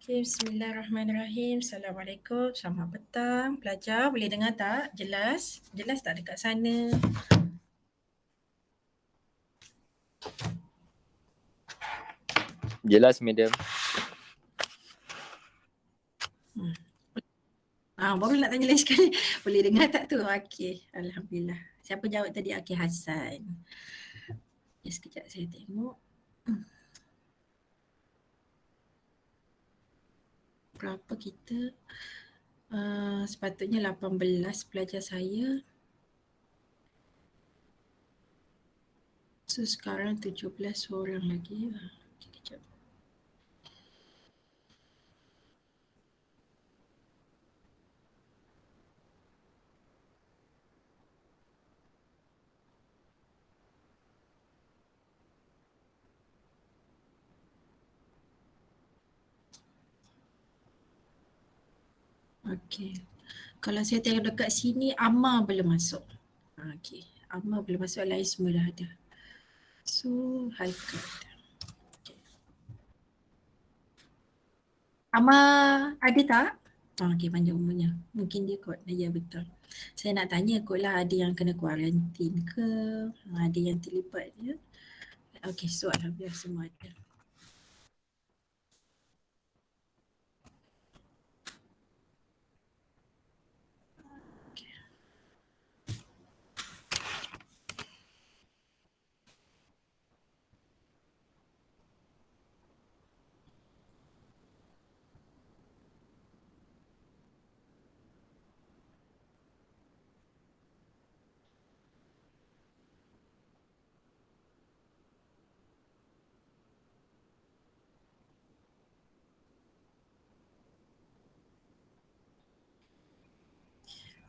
Okay, bismillahirrahmanirrahim. Assalamualaikum. Selamat petang. Pelajar boleh dengar tak? Jelas? Jelas tak dekat sana? Jelas, madam. Baru nak tanya lagi sekali. Boleh dengar tak tu? Okey. Alhamdulillah. Siapa jawab tadi? Okey, Hassan. Okay, sekejap saya tengok. Berapa kita? Sepatutnya 18 pelajar saya. So sekarang 17 orang lagi. Okay, kejap. Okey. Kalau saya tengok dekat sini, Amma belum masuk. Okey. Amma belum masuk, lain semua dah ada. So, Haikal. Okay. Amma ada tak? Okey, panjang umurnya. Mungkin dia kot. Ya, betul. Saya nak tanya kot lah, ada yang kena kuarantin ke? Ada yang terlibat je? Okey, so alhamdulillah semua ada.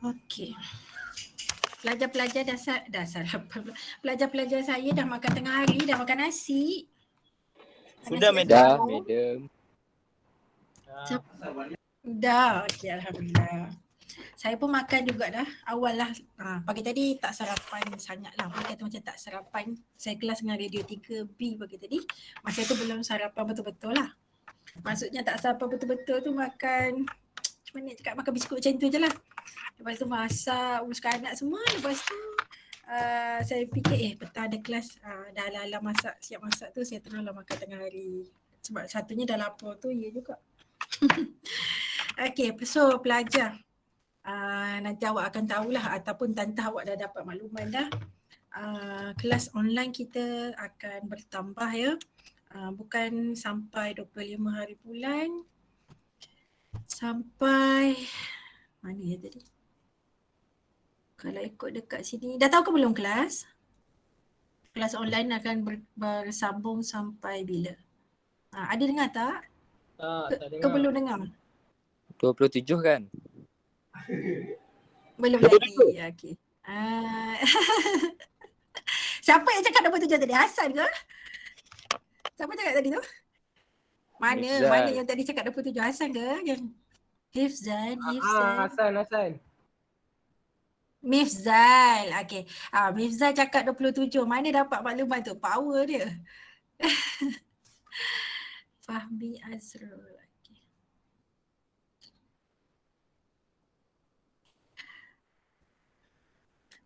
Okey. Pelajar-pelajar dah sarapan. Pelajar-pelajar saya dah makan tengah hari, dah makan nasi. Sudah, Nasi Dah, sambung. madam. Dah, okey, alhamdulillah. Saya pun makan juga dah. Awal lah. Pagi tadi tak sarapan sangat lah. Boleh kata macam tak sarapan. Saya kelas dengan Radio 3B pagi tadi. Masa tu belum sarapan betul-betul lah. Maksudnya tak sarapan betul-betul tu makan, macam mana nak cakap, makan biskut macam tu je lah. Lepas tu masak, uruskan anak semua. Lepas tu saya fikir petang ada kelas, dah ala-ala masak, siap masak tu saya teruslah makan tengah hari. Sebab satunya dah lapar tu, ya juga. Okay, so pelajar. Nanti awak akan tahulah ataupun tantah awak dah dapat makluman dah. Kelas online kita akan bertambah ya. Bukan sampai 25 hari bulan. Sampai mana ya tadi? Kalau ikut dekat sini, dah tahu ke belum kelas? Kelas online akan bersambung sampai bila? Ada dengar tak? Tak Ke belum dengar? 27 kan? Belum lagi. Okey. Siapa yang cakap 27 tadi? Hassan ke? Siapa cakap tadi tu? Mana Mifzal. yang tadi cakap 27? Hassan ke? Yang Hifzan. Hasan. Mifzal. Okey. Mifzal cakap 27. Mana dapat maklumat tu? Power dia. Fahmi Azrul.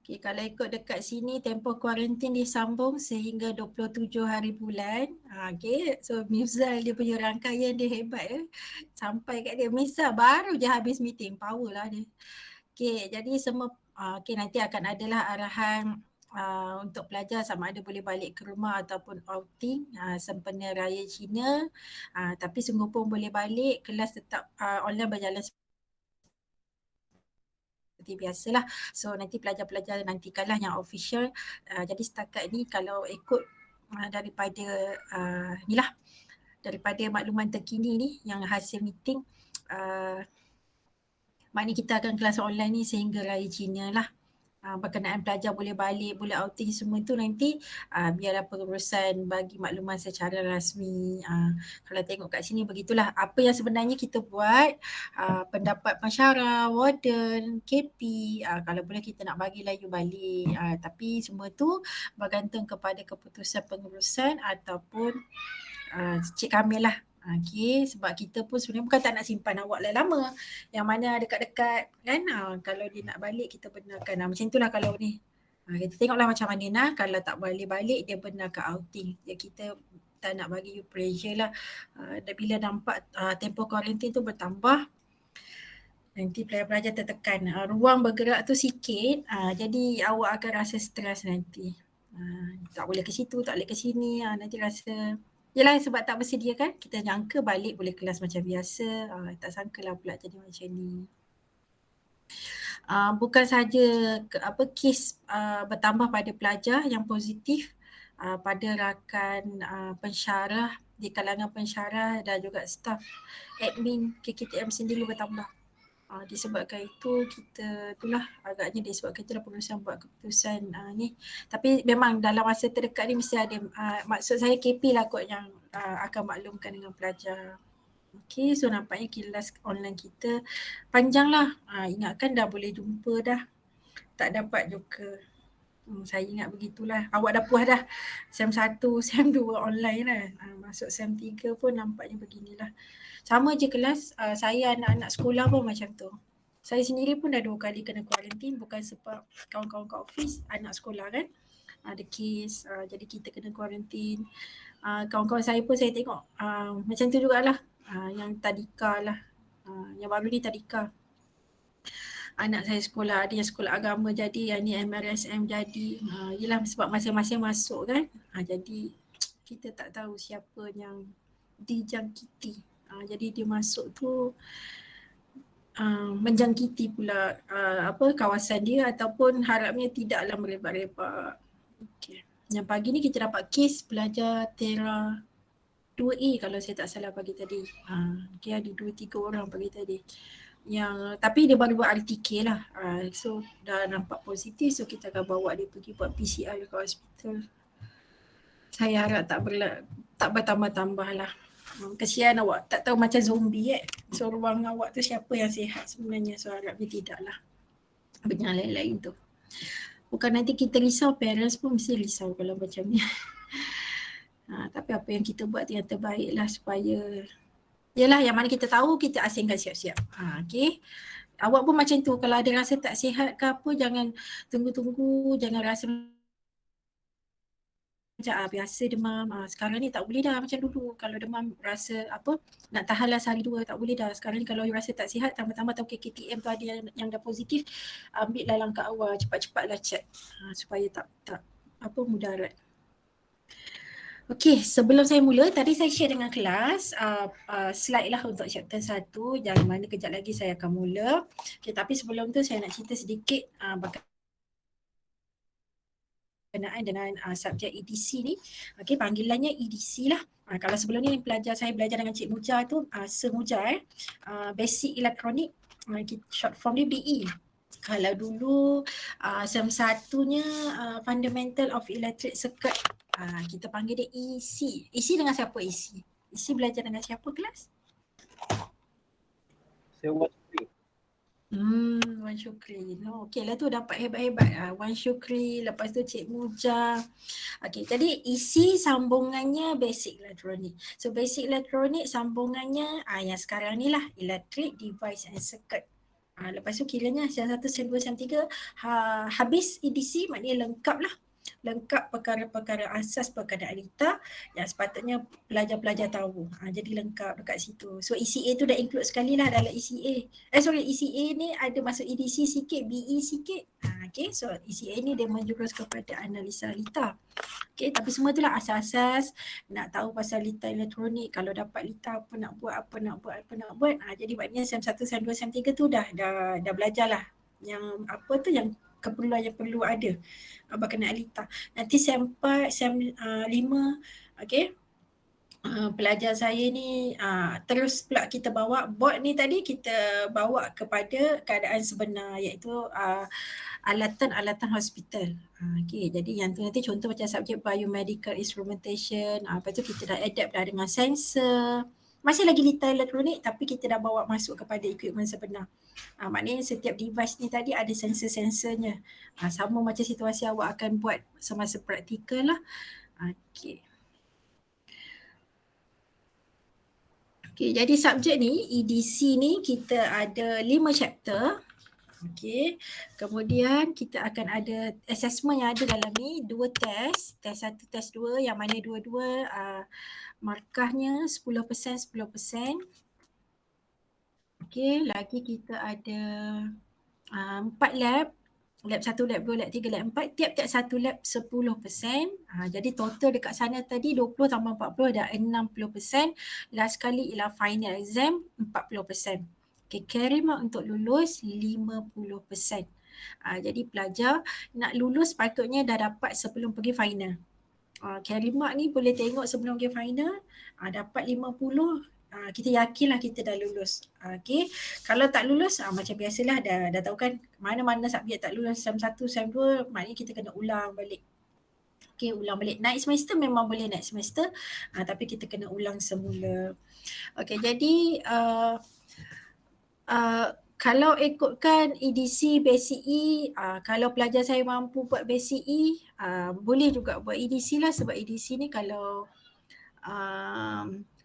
Okay, kalau ikut dekat sini tempoh kuarantin disambung sehingga 27 hari bulan. Okay, so Mifzal dia punya rangkaian dia hebat ya. Sampai kat dia. Mifzal baru je habis meeting. Power lah dia. Okay, jadi semua nanti akan adalah arahan untuk pelajar sama ada boleh balik ke rumah ataupun outing sempena Raya Cina. Tapi sungguh pun boleh balik, kelas tetap online berjalan seperti biasalah. So nanti pelajar-pelajar nantikanlah yang official. Jadi setakat ni kalau ikut daripada daripada makluman terkini ni yang hasil meeting, maknanya kita akan kelas online ni sehingga Raya Cina lah. Berkenaan pelajar boleh balik, boleh outing semua tu nanti biarlah pengurusan bagi makluman secara rasmi. Kalau tengok kat sini begitulah apa yang sebenarnya kita buat, pendapat pensyarah, warden, KP, kalau boleh kita nak bagi layu balik. Tapi semua tu bergantung kepada keputusan pengurusan ataupun Cik Kamil lah Okay, sebab kita pun sebenarnya bukan tak nak simpan awak lama. Yang mana dekat-dekat kan, kalau dia nak balik kita benarkan. Macam itulah kalau ni. Kita tengoklah macam mana nah, kalau tak balik-balik dia benarkan outing. Jadi kita tak nak bagi you pressure lah. Bila nampak tempoh kuarantin tu bertambah, nanti pelajar-pelajar tertekan. Ruang bergerak tu sikit, jadi awak akan rasa stres nanti. Tak boleh ke situ, tak boleh ke sini, nanti rasa yelah sebab tak bersedia kan, kita jangka balik boleh kelas macam biasa, tak sangkalah pula jadi macam ni. Bukan saja kes bertambah pada pelajar yang positif, pada rakan pensyarah, di kalangan pensyarah dan juga staf admin KKTM sendiri bertambah. Disebabkan itu kita itulah agaknya disebabkan itulah pengurusan buat keputusan ni. Tapi memang dalam masa terdekat ni mesti ada, maksud saya KP lah kot yang akan maklumkan dengan pelajar. Okay, so nampaknya kelas online kita panjang lah. Ingatkan dah boleh jumpa dah, tak dapat juga. Saya ingat begitulah. Awak dah puas dah SEM 1, SEM 2 online lah. Masuk SEM 3 pun nampaknya beginilah. Sama je kelas, saya anak-anak sekolah pun macam tu. Saya sendiri pun dah 2 kali kena kuarantin, bukan sebab kawan-kawan kat office, anak sekolah kan. Ada kes, jadi kita kena kuarantin. Kawan-kawan saya pun saya tengok macam tu jugalah. Yang tadika lah, yang baru ni tadika. Anak saya sekolah, ada yang sekolah agama jadi, yang ni MRSM jadi. Yelah sebab masing-masing masuk kan. Jadi kita tak tahu siapa yang dijangkiti. Jadi dia masuk tu menjangkiti pula kawasan dia ataupun harapnya tidaklah merebak-rebak. Okay. Yang pagi ni kita dapat kes pelajar Tera 2A kalau saya tak salah pagi tadi. Okay, ada 2-3 orang pagi tadi. Tapi dia baru buat RTK lah. So dah nampak positif, so kita akan bawa dia pergi buat PCR ke hospital. Saya harap tak bertambah-tambah lah. Kesian awak, tak tahu macam zombie So ruang awak tu siapa yang sihat sebenarnya, so harapnya tidak lah benda lain-lain tu. Bukan nanti kita risau, parents pun mesti risau kalau macam ni. Tapi apa yang kita buat yang terbaik lah supaya yelah yang mana kita tahu kita asingkan siap-siap. Okay. Awak pun macam tu, kalau ada rasa tak sihat ke apa, jangan tunggu-tunggu, jangan rasa macam biasa demam. Sekarang ni tak boleh dah macam dulu. Kalau demam rasa nak tahanlah sehari dua, tak boleh dah. Sekarang ni kalau rasa tak sihat, tambah-tambah tahu KKTM tu ada yang dah positif, ambillah langkah awal, cepat-cepatlah check supaya tak mudarat. Okey, sebelum saya mula, tadi saya share dengan kelas slide lah untuk chapter 1 yang mana kejap lagi saya akan mula. Okay, tapi sebelum tu saya nak cerita sedikit berkenaan dengan subjek EDC ni. Okey, panggilannya EDC lah. Kalau sebelum ni saya belajar dengan Cik Muja tu, Semuja Basic Electronic, short form dia BE. Kalau dulu SEM 1-nya Fundamental of Electric Circuit, kita panggil dia EC. EC dengan siapa EC? EC belajar dengan siapa kelas? Saya buat screen. Wan Syukri. Okey lah tu dapat hebat-hebat. Wan Syukri, lepas tu Cik Muja. Okey, jadi EC sambungannya Basic Electronic. So Basic Electronic sambungannya yang sekarang ni lah, Electric Device and Circuit. Lepas tu kiranya SEM 1, SEM 2, SEM 3 habis EDC, maknanya lengkap lah. Lengkap perkara-perkara asas perkadaan lita yang sepatutnya pelajar-pelajar tahu. Jadi lengkap dekat situ. So ECA tu dah include sekali lah dalam ECA. ECA ni ada masuk EDC sikit, BE sikit. Okay, so ECA ni dia menjurus kepada analisa lita. Okay, tapi semua tu lah asas-asas, nak tahu pasal lita elektronik, kalau dapat lita apa nak buat. Jadi maknanya SEM 1, SEM 2, SEM 3 tu dah belajar lah. Yang yang keperluan yang perlu ada berkenaan lita. Nanti SEM 4, SEM 5, okay. Pelajar saya ni terus pula kita bawa board ni, tadi kita bawa kepada keadaan sebenar, iaitu alatan-alatan hospital. Okay, jadi yang tu nanti contoh macam subjek biomedical instrumentation, lepas tu kita dah adapt dah dengan sensor. Masih lagi lita elektronik tapi kita dah bawa masuk kepada equipment sebenar. Maknanya setiap device ni tadi ada sensor-sensornya. Sama macam situasi awak akan buat semasa praktikal lah. Okay. Okay, jadi subjek ni EDC ni kita ada 5 chapter. Okay, kemudian kita akan ada assessment yang ada dalam ni, 2 test, test 1, test 2 yang mana dua-dua markahnya 10%, 10%. Okay, lagi kita ada 4 lab, lab 1, lab 2, lab 3, lab 4, tiap-tiap satu lab 10%. Jadi total dekat sana tadi 20 tambah 40 dah 60%. Last kali ialah final exam 40%. Okay, carry mark untuk lulus 50%. Jadi pelajar nak lulus patutnya dah dapat sebelum pergi final. Carry mark ni boleh tengok sebelum pergi final, dapat 50, kita yakinlah kita dah lulus. Okay. Kalau tak lulus, macam biasalah dah tahu kan, mana-mana subjek tak lulus SEM 1, SEM 2, maknanya kita kena ulang balik. Okay, ulang balik. Naik semester memang boleh naik semester, tapi kita kena ulang semula. Okay, jadi kalau ikutkan EDC, BCE, kalau pelajar saya mampu buat BCE, boleh juga buat EDC lah, sebab EDC ni kalau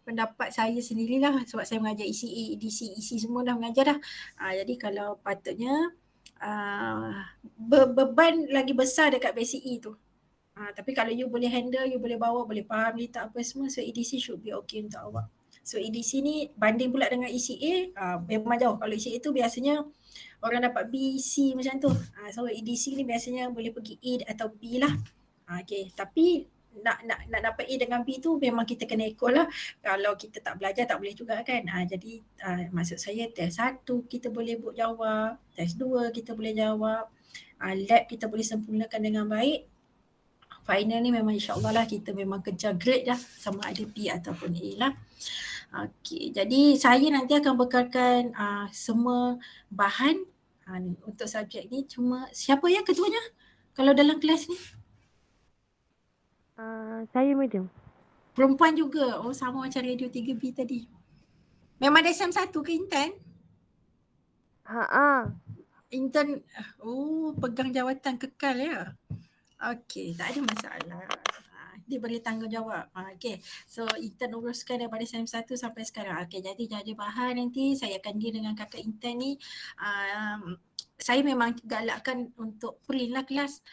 pendapat saya sendirilah, sebab saya mengajar ECA, EDC, EC semua dah mengajar dah. Jadi kalau patutnya beban lagi besar dekat BCE tu. Tapi kalau you boleh handle, you boleh bawa, boleh faham ni tak apa semua, so EDC should be okay untuk awak. So EDC ni banding pula dengan ECA, memang jauh. Kalau ECA tu biasanya orang dapat B, C macam tu. So EDC ni biasanya boleh pergi A atau B lah. Okay, tapi nak dapat A dengan B tu memang kita kena ikut lah. Kalau kita tak belajar tak boleh juga kan. Jadi maksud saya test 1 kita boleh buat jawab, test 2 kita boleh jawab, lab kita boleh sempurnakan dengan baik. Final ni memang insyaAllah lah kita memang kejar grade dah, sama ada B ataupun A lah. Okay, jadi saya nanti akan bekalkan semua bahan untuk subjek ni. Cuma siapa yang ketuanya kalau dalam kelas ni? Saya madam. Perempuan juga. Oh, sama macam radio 3B tadi. Memang ada SEM 1 ke intern? Intern, pegang jawatan kekal ya? Okey, tak ada masalah. Dia boleh tanggungjawab. Okey, so intern uruskan daripada SEM 1 sampai sekarang. Okey, jadi jaga bahan nanti saya akan deal dengan kakak intern ni. Saya memang galakkan untuk print lah kelas.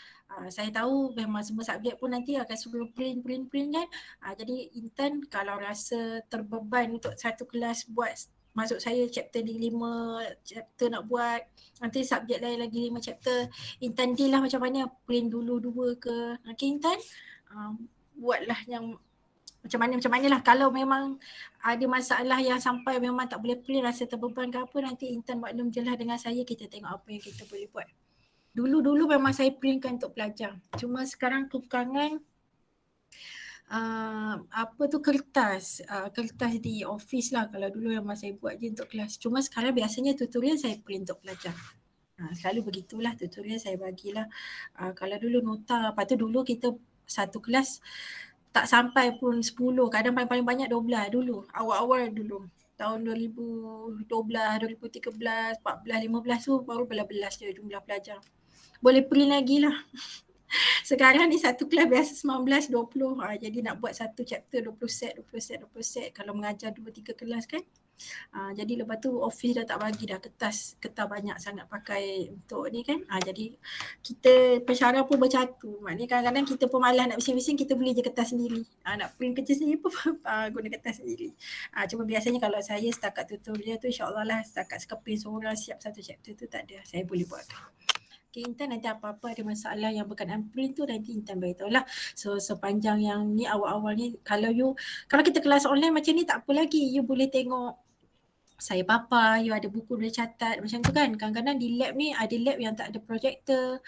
Saya tahu memang semua subjek pun nanti akan suruh print kan. Jadi intern kalau rasa terbeban untuk satu kelas buat, masuk saya chapter ni 5 chapter nak buat, nanti subjek lain lagi 5 chapter, intern deal lah macam mana, print dulu 2 ke. Okay intern, buatlah yang macam mana lah. Kalau memang ada masalah yang sampai memang tak boleh print, rasa terbeban ke apa, nanti intern maklum je lah dengan saya, kita tengok apa yang kita boleh buat. Dulu memang saya printkan untuk pelajar. Cuma sekarang kekurangan kertas di office lah. Kalau dulu memang saya buat je untuk kelas. Cuma sekarang biasanya tutorial saya print untuk pelajar. Selalu begitulah tutorial saya bagilah. Kalau dulu nota, lepas tu dulu kita satu kelas tak sampai pun 10, kadang paling banyak 12 dulu. Awal-awal dulu. Tahun 2012, 2013, 14, 15 tu baru belas je jumlah pelajar. Boleh print lagi lah. Sekarang ni satu kelas biasa 19, 20. Jadi nak buat satu chapter 20 set. Kalau mengajar 2-3 kelas kan. Jadi lepas tu office dah tak bagi dah kertas banyak sangat pakai untuk ni kan. Jadi kita pensyarah pun bercatu. Maknanya kadang-kadang kita pun malas nak bising-bising, kita beli je kertas sendiri. Nak print kerja sendiri pun guna kertas sendiri. Cuma biasanya kalau saya setakat tutorial tu insyaAllah lah, setakat sekeping seorang siap satu chapter tu tak ada. Saya boleh buatkan. Okay, intern nanti apa-apa ada masalah yang berkenaan print tu nanti intern beritahu lah. So sepanjang yang ni awal-awal ni, kalau kita kelas online macam ni tak apa lagi, you boleh tengok saya papa, you ada buku boleh catat macam tu kan. Kadang-kadang di lab ni ada lab yang tak ada projector,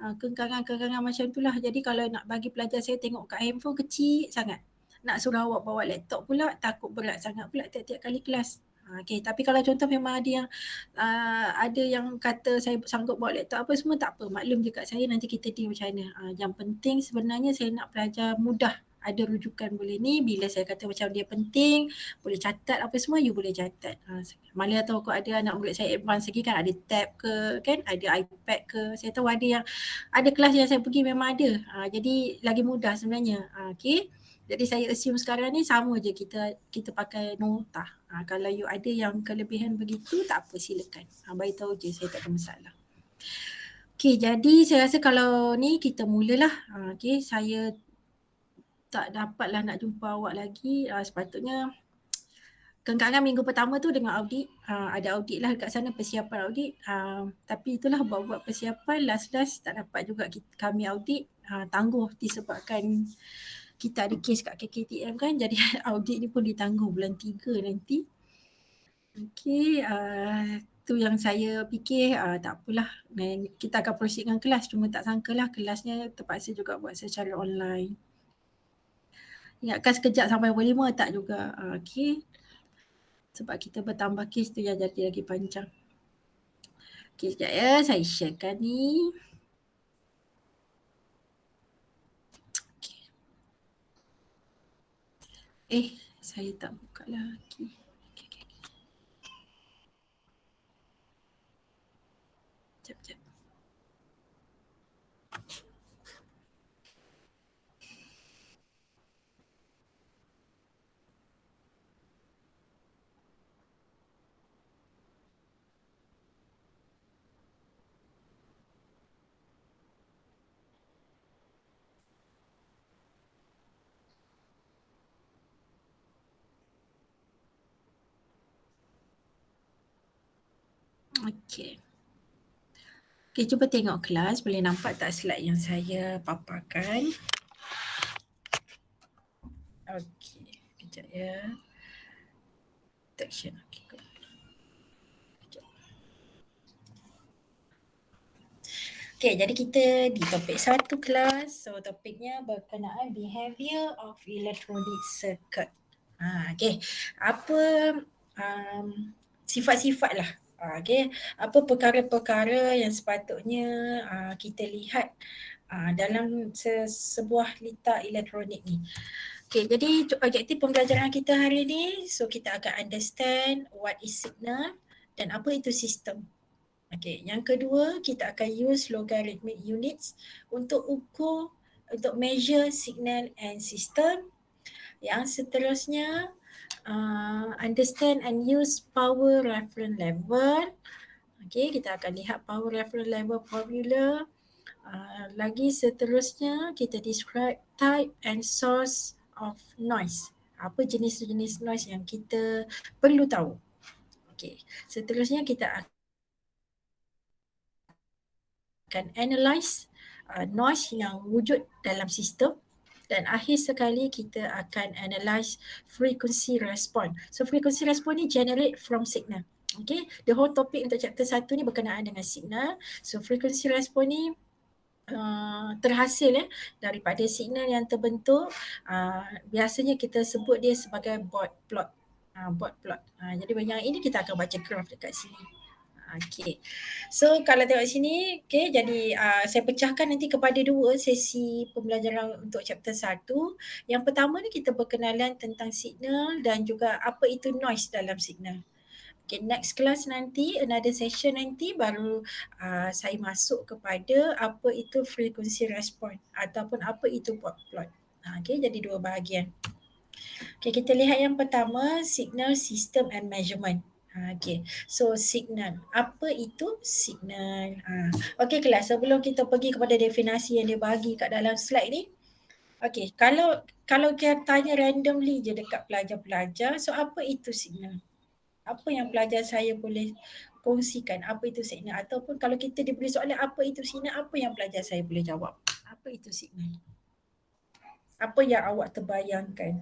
kekangan-kekangan macam tu lah. Jadi kalau nak bagi pelajar saya tengok kat handphone kecil sangat. Nak suruh awak bawa laptop pula takut berat sangat pula tiap-tiap kali kelas. Okay, tapi kalau contoh memang ada yang kata saya sanggup bawa laptop apa semua, tak apa, maklum je kat saya, nanti kita deal macam mana. Yang penting sebenarnya saya nak pelajar mudah, ada rujukan boleh ni, bila saya kata macam dia penting, boleh catat apa semua, you boleh catat. Mana tahu kau ada anak murid saya advance lagi kan, ada tab ke kan, ada iPad ke, saya tahu ada kelas yang saya pergi memang ada. Jadi lagi mudah sebenarnya. Okay. Jadi saya assume sekarang ni sama je kita pakai nota. Kalau you ada yang kelebihan begitu tak apa, silakan. Bagi tahu je, saya tak ada masalah. Okay, jadi saya rasa kalau ni kita mulalah. Okay, saya tak dapatlah nak jumpa awak lagi. Sepatutnya kengkangan minggu pertama tu dengan audit. Ada audit lah kat sana, persiapan audit. Tapi itulah buat-buat persiapan, last-last tak dapat juga kami audit. Tangguh disebabkan kita ada kes kat KKTM kan. Jadi audit ni pun ditangguh bulan 3 nanti. Okay, tu yang saya fikir tak apalah. Kita akan proceed dengan kelas. Cuma tak sangkalah kelasnya terpaksa juga buat secara online. Ingatkan sekejap sampai pukul 5 tak juga. Okay. Sebab kita bertambah kes tu yang jadi lagi panjang. Okay, sekejap ya. Saya sharekan ni. Okay. Saya tak buka lagi. Okay. Sekejap. Okay. Okay, cuba tengok kelas. Boleh nampak tak slide yang saya paparkan? Okay, kejap ya. Detection. Okay, good. Kejap. Okay, jadi kita di topik 1 kelas. So, topiknya berkenaan behavior of electronic circuit. Okay, apa sifat-sifat lah. Okay, apa perkara-perkara yang sepatutnya kita lihat dalam sebuah litar elektronik ni. Okay, jadi objektif pembelajaran kita hari ni, so kita akan understand what is signal dan apa itu sistem. Okay, yang kedua kita akan use logarithmic units untuk ukur, untuk measure signal and system. Yang seterusnya, understand and use power reference level. Okay, kita akan lihat power reference level formula. Lagi seterusnya, kita describe type and source of noise. Apa jenis-jenis noise yang kita perlu tahu. Okay, seterusnya kita akan analyse noise yang wujud dalam sistem. Dan akhir sekali kita akan analyse frequency response. So frequency response ni generate from signal. Okay, the whole topic untuk chapter 1 ni berkenaan dengan signal. So frequency response ni terhasil daripada signal yang terbentuk. Biasanya kita sebut dia sebagai Bode plot. Bode plot. Jadi yang ini kita akan baca graph dekat sini. Okay. So kalau tengok sini, okay, jadi saya pecahkan nanti kepada 2 sesi pembelajaran untuk chapter 1. Yang pertama ni kita berkenalan tentang signal dan juga apa itu noise dalam signal. Okay, next class nanti, another session nanti baru saya masuk kepada apa itu frequency response ataupun apa itu Bode plot. Okay, jadi 2 bahagian. Okay, kita lihat yang pertama, signal, system and measurement. Okay, so signal. Apa itu signal? Okay kelas, sebelum kita pergi kepada definisi yang dia bagi kat dalam slide ni. Okay, kalau kita tanya randomly je dekat pelajar-pelajar, so apa itu signal? Apa yang pelajar saya boleh kongsikan apa itu signal? Ataupun kalau kita diberi soalan apa itu signal, apa yang pelajar saya boleh jawab? Apa itu signal? Apa yang awak terbayangkan?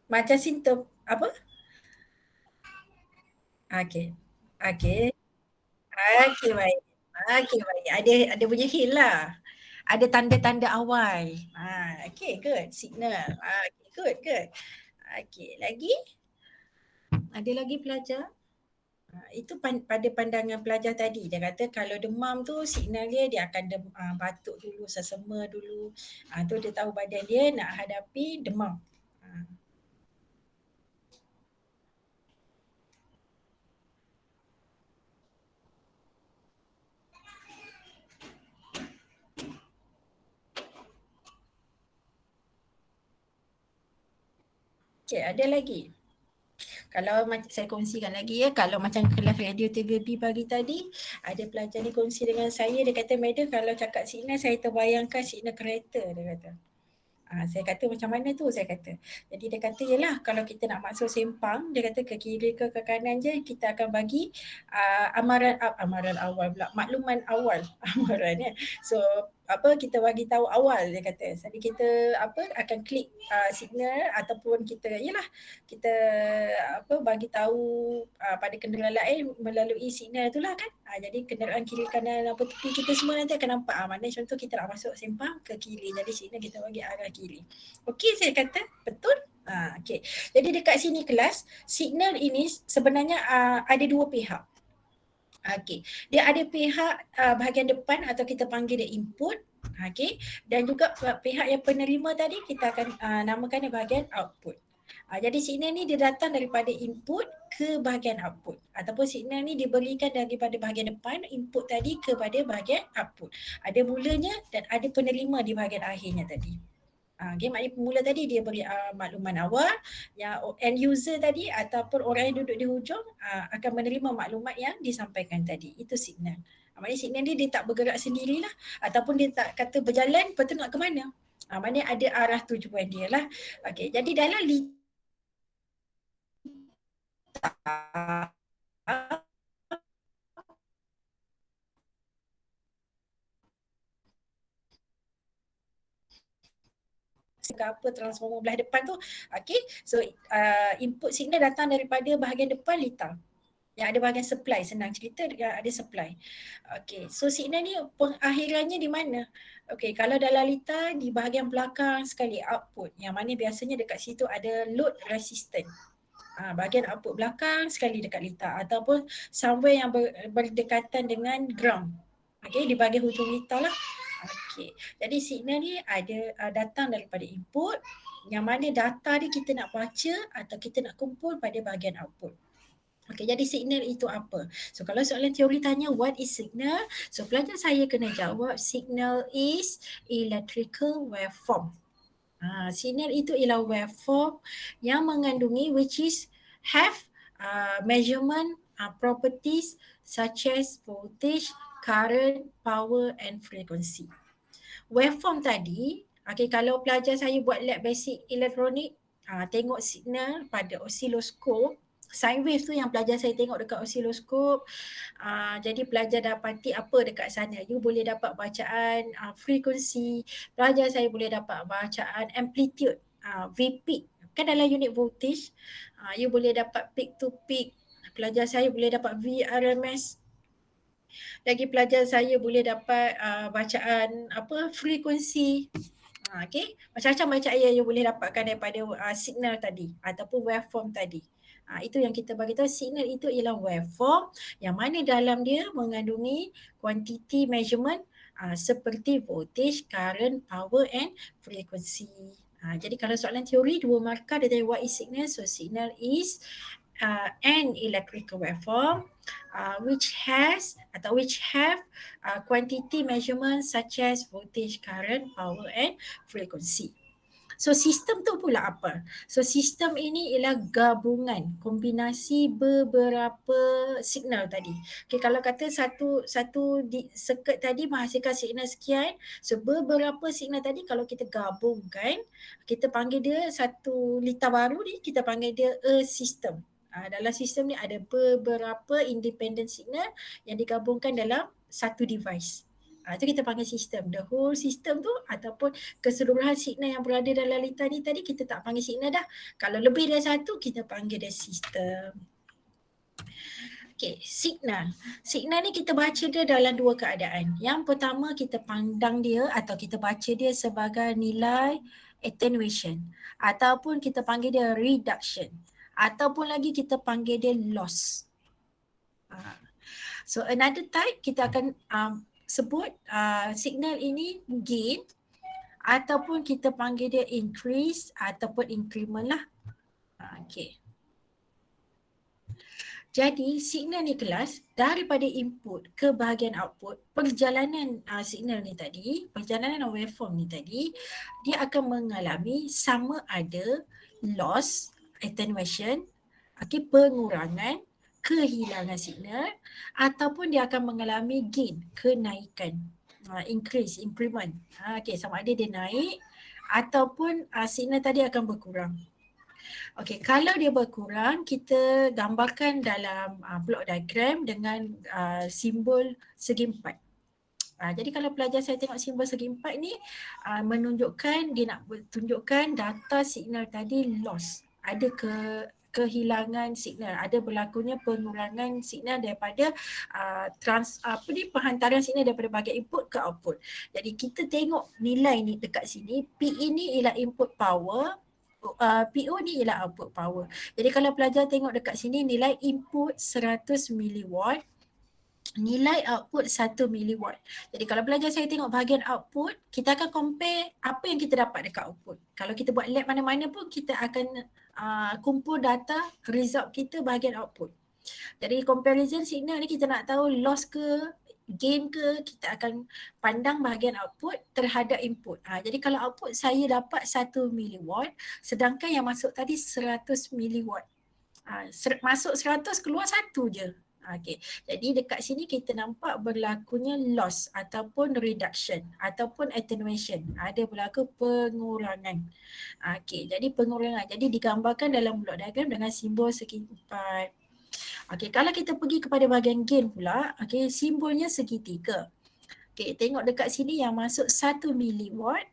Macam simptom apa? Okay. Okay. Okay, baik. Okay, baik. Ada punya hint lah. Ada tanda-tanda awal. Okay, good. Signal. Okay, good. Okay, lagi? Ada lagi pelajar? Itu pada pandangan pelajar tadi. Dia kata kalau demam tu signal dia akan batuk dulu, sesama dulu. Tu dia tahu badan dia nak hadapi demam. Okay, ada lagi. Kalau saya kongsikan lagi ya, kalau macam kelas radio TVB pagi tadi, ada pelajar ni kongsi dengan saya, dia kata, "Madam, kalau cakap signal, saya terbayangkan signal kereta," dia kata. Saya kata macam mana tu, saya kata. Jadi dia kata yelah kalau kita nak masuk sempang, dia kata ke kiri ke kanan je kita akan bagi amaran awal pula, makluman awal amaran ya. So kita bagi tahu awal dia kata. Jadi kita akan klik signal ataupun kita kita bagi tahu pada kenderaan lain melalui signal itulah kan. Jadi kenderaan kiri kanan tepi kita semua nanti akan nampak mana contoh kita nak masuk sempang ke kiri. Jadi signal kita bagi arah kiri. Okey, saya kata betul. Okey. Jadi dekat sini kelas, signal ini sebenarnya ada dua pihak. Okey. Dia ada pihak bahagian depan atau kita panggil dia input. Okey. Dan juga pihak yang penerima tadi kita akan namakan dia bahagian output. Jadi signal ni dia datang daripada input ke bahagian output. Ataupun signal ni diberikan daripada bahagian depan input tadi kepada bahagian output. Ada mulanya dan ada penerima di bahagian akhirnya tadi. Okay, maknanya pemula tadi dia beri makluman awal, yang end user tadi ataupun orang yang duduk di hujung akan menerima maklumat yang disampaikan tadi. Itu signal. Maknanya signal dia tak bergerak sendirilah ataupun dia tak kata berjalan lepas tu nak ke mana. Maknanya ada arah tujuan dia lah. Okay, jadi dalam ke apa transformer belah depan tu. Okay, so input signal datang daripada bahagian depan litar. Yang ada bahagian supply, senang cerita yang ada supply. Okay, so signal ni pengakhirannya di mana? Okay, kalau dalam litar di bahagian belakang sekali output, yang mana biasanya dekat situ ada load resistant. Bahagian output belakang sekali dekat litar ataupun somewhere yang berdekatan dengan ground. Okay, di bahagian hujung litar lah. Okay, jadi signal ni ada datang daripada input yang mana data ni kita nak baca atau kita nak kumpul pada bahagian output. Okay, jadi signal itu apa? So kalau soalan teori tanya what is signal? So pelajar saya kena jawab signal is electrical waveform. Signal itu ialah waveform yang mengandungi which is have measurement properties such as voltage, current, power and frequency. Waveform tadi, kalau pelajar saya buat lab basic elektronik, tengok signal pada osiloskop, sine wave tu yang pelajar saya tengok dekat osiloskop, jadi pelajar dapati apa dekat sana. You boleh dapat bacaan frekuensi, pelajar saya boleh dapat bacaan amplitude, Vpeak. Kan dalam unit voltage, you boleh dapat peak to peak. Pelajar saya boleh dapat VRMS. Lagi pelajar saya boleh dapat bacaan frekuensi. Okay, macam-macam bacaan yang you boleh dapatkan daripada signal tadi ataupun waveform tadi. Itu yang kita bagi tahu, signal itu ialah waveform yang mana dalam dia mengandungi quantity measurement seperti voltage, current, power and frequency. Jadi kalau soalan teori 2 markah dia tanya what is signal? So signal is an electrical waveform which have quantity measurement such as voltage, current, power and frequency. So sistem tu pula apa? So sistem ini ialah gabungan, kombinasi beberapa signal tadi. Okay, kalau kata satu circuit tadi menghasilkan signal sekian, so beberapa signal tadi kalau kita gabungkan, kita panggil dia satu litar baru ni, kita panggil dia a system. Dalam sistem ni ada beberapa independent signal yang digabungkan dalam satu device. Itu kita panggil sistem. The whole system tu ataupun keseluruhan signal yang berada dalam litar ni tadi kita tak panggil signal dah. Kalau lebih dari satu kita panggil dia sistem. Okay, signal. Signal ni kita baca dia dalam dua keadaan. Yang pertama kita pandang dia atau kita baca dia sebagai nilai attenuation ataupun kita panggil dia reduction ataupun lagi kita panggil dia loss. So another type kita akan sebut signal ini gain ataupun kita panggil dia increase ataupun increment lah. Okay. Jadi signal ni kelas daripada input ke bahagian output, perjalanan signal ni tadi, perjalanan waveform ni tadi, dia akan mengalami sama ada loss attenuation, pengurangan, kehilangan signal, ataupun dia akan mengalami gain, kenaikan, increase, increment. Sama ada dia naik ataupun signal tadi akan berkurang. Kalau dia berkurang, kita gambarkan dalam block diagram dengan simbol segi empat. Jadi kalau pelajar saya tengok simbol segi empat ni menunjukkan, dia nak tunjukkan data signal tadi loss. Ada kehilangan signal, ada berlakunya pengurangan signal daripada penghantaran signal daripada bahagian input ke output. Jadi kita tengok nilai ni dekat sini, PE ni ialah input power, PO ni ialah output power. Jadi kalau pelajar tengok dekat sini nilai input 100 milliwatt, nilai output 1 milliwatt. Jadi kalau pelajar saya tengok bahagian output, kita akan compare apa yang kita dapat dekat output. Kalau kita buat lab mana-mana pun, kita akan kumpul data result kita bahagian output. Jadi comparison signal ni kita nak tahu loss ke gain ke, kita akan pandang bahagian output terhadap input. Jadi kalau output saya dapat 1 milliwatt, sedangkan yang masuk tadi 100 milliwatt. Masuk 100, keluar 1 je. Jadi dekat sini kita nampak berlakunya loss ataupun reduction ataupun attenuation. Ada berlaku pengurangan. Jadi pengurangan. Jadi digambarkan dalam block diagram dengan simbol segi empat. Kalau kita pergi kepada bahagian gain pula, simbolnya segitiga. Tengok dekat sini yang masuk 1 milliwatt.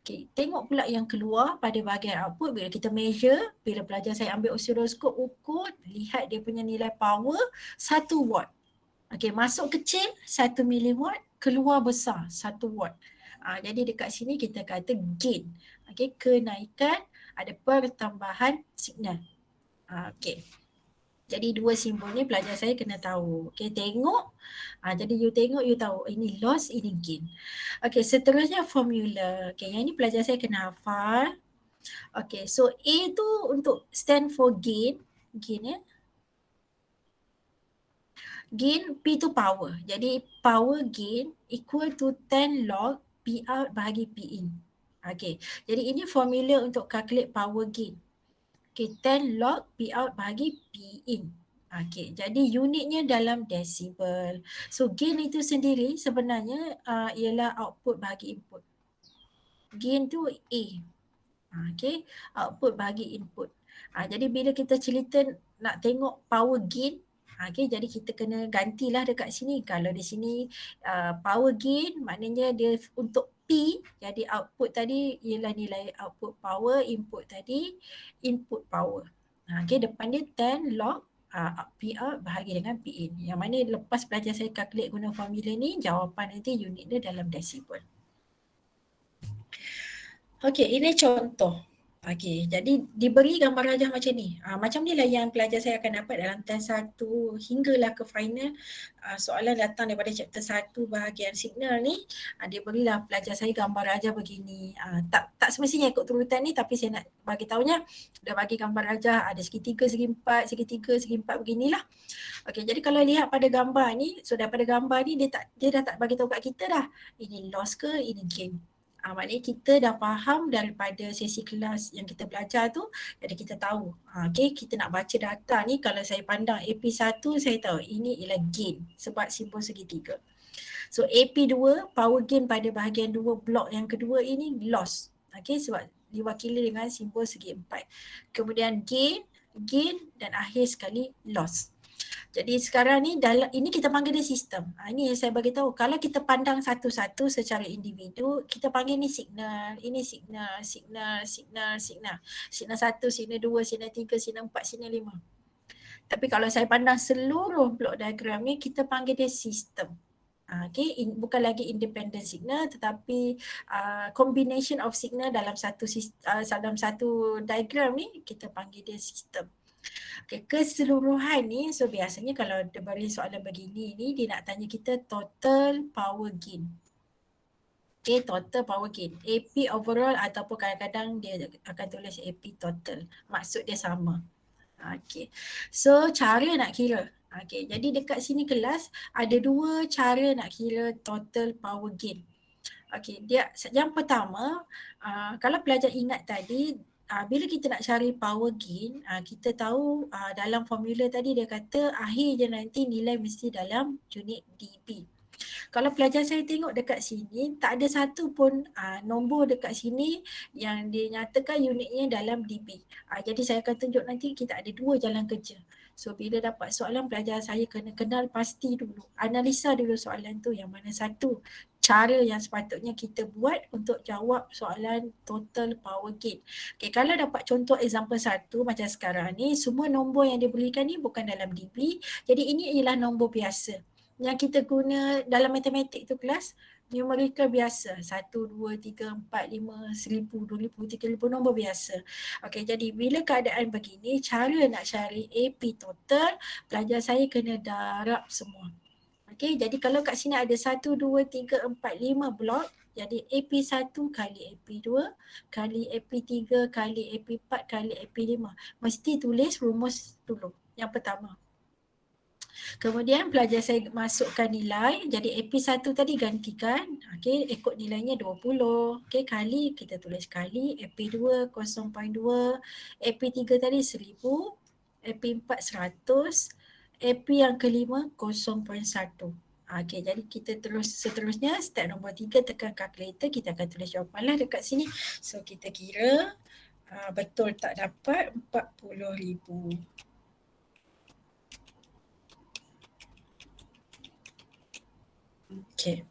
Tengok pula yang keluar pada bahagian output. Bila kita measure, bila pelajar saya ambil osiloskop ukur, lihat dia punya nilai power 1 watt. Masuk kecil 1 milliwatt, keluar besar 1 watt. Jadi dekat sini kita kata gain. Kenaikan, ada pertambahan signal. Jadi dua simbol ni pelajar saya kena tahu. Tengok. Jadi you tengok, you tahu ini loss, ini gain. Seterusnya formula. Yang ni pelajar saya kena hafal. So A tu untuk stand for gain. Gain ya. Gain, P tu power. Jadi power gain equal to 10 log P out bahagi P in. Jadi ini formula untuk calculate power gain. 10 log P out bahagi P in. Jadi unitnya dalam desibel. So gain itu sendiri sebenarnya ialah output bahagi input. Gain tu A. Output bahagi input. Jadi bila kita cerita nak tengok power gain, jadi kita kena gantilah dekat sini. Kalau di sini power gain maknanya dia untuk P, jadi output tadi ialah nilai output power, input tadi input power. Depan dia 10 log P out bahagi dengan P in. Yang mana lepas pelajar saya calculate guna formula ni, jawapan nanti unit dia dalam desibel. Ini contoh. Jadi diberi gambar rajah macam ni. Macam ni lah yang pelajar saya akan dapat dalam test 1 hinggalah ke final. Soalan datang daripada chapter 1 bahagian signal ni. Dia berilah pelajar saya gambar rajah begini. Tak semestinya ikut turutan ni, tapi saya nak bagi tahunya dah bagi gambar rajah ada segitiga, segi empat, segitiga, segi empat beginilah. Jadi kalau lihat pada gambar ni, so daripada gambar ni dia dah tak bagi tahu kat kita dah ini loss ke ini gain. Maknanya kita dah faham daripada sesi kelas yang kita belajar tu, jadi kita tahu. Kita nak baca data ni, kalau saya pandang AP1 saya tahu ini ialah gain sebab simbol segitiga. So AP2 power gain pada bahagian 2 blok yang kedua ini loss. Sebab diwakili dengan simbol segi empat. Kemudian gain dan akhir sekali loss. Jadi sekarang ni ini kita panggil dia sistem. Ini yang saya bagi tahu. Kalau kita pandang satu-satu secara individu, kita panggil ni signal, ini signal. Signal 1, signal 2, signal 3, signal 4, signal 5. Tapi kalau saya pandang seluruh blok diagram ni, kita panggil dia sistem. Bukan lagi independent signal, tetapi combination of signal dalam satu diagram ni kita panggil dia sistem. Keseluruhan ni, so biasanya kalau dia beri soalan begini ni, dia nak tanya kita total power gain. Total power gain. AP overall ataupun kadang-kadang dia akan tulis AP total. Maksud dia sama. So cara nak kira. Jadi dekat sini kelas ada dua cara nak kira total power gain. Yang pertama, kalau pelajar ingat tadi bila kita nak cari power gain, kita tahu dalam formula tadi dia kata akhir je nanti nilai mesti dalam unit dB. Kalau pelajar saya tengok dekat sini, tak ada satu pun nombor dekat sini yang dia nyatakan unitnya dalam dB. Jadi saya akan tunjuk nanti kita ada dua jalan kerja. So bila dapat soalan, pelajar saya kena kenal pasti dulu, analisa dulu soalan tu yang mana satu cara yang sepatutnya kita buat untuk jawab soalan total power gain. Okay, kalau dapat contoh example satu macam sekarang ni, semua nombor yang diberikan ni bukan dalam dB. Jadi ini ialah nombor biasa yang kita guna dalam matematik tu kelas, numerical biasa. 1, 2, 3, 4, 5, 1000, 2000, 3000 nombor biasa. Okey, jadi bila keadaan begini, cara nak cari AP total, pelajar saya kena darab semua. Okey, jadi kalau kat sini ada 1, 2, 3, 4, 5 blok, jadi AP1 kali AP2 kali AP3 kali AP4 kali AP5. Mesti tulis rumus dulu yang pertama. Kemudian pelajar saya masukkan nilai, jadi AP1 tadi gantikan, okey, ikut nilainya 20, okey, kali, kita tulis kali, AP2 0.2, AP3 tadi 1000, AP4 100, AP yang kelima 0.1. Okey, jadi kita terus seterusnya step nombor 3 tekan calculator, kita akan tulis jawapan lah dekat sini. So kita kira betul tak dapat 40,000. Okey.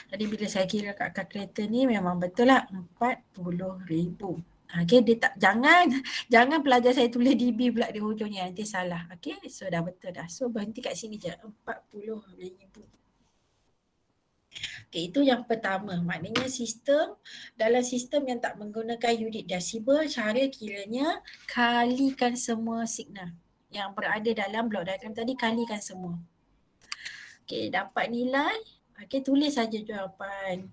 Jadi bila saya kira kat kalkulator ni memang betul lah 40,000. Okey, dia tak, jangan pelajar saya tulis dB pula di hujungnya, nanti salah. Okey, so dah betul dah. So berhenti kat sini je, 40,000. Okey, itu yang pertama. Maknanya dalam sistem yang tak menggunakan unit desibel, cara kiranya kalikan semua signal yang berada dalam blok diagram tadi, kalikan semua. Okey, dapat nilai. Okey, tulis saja jawapan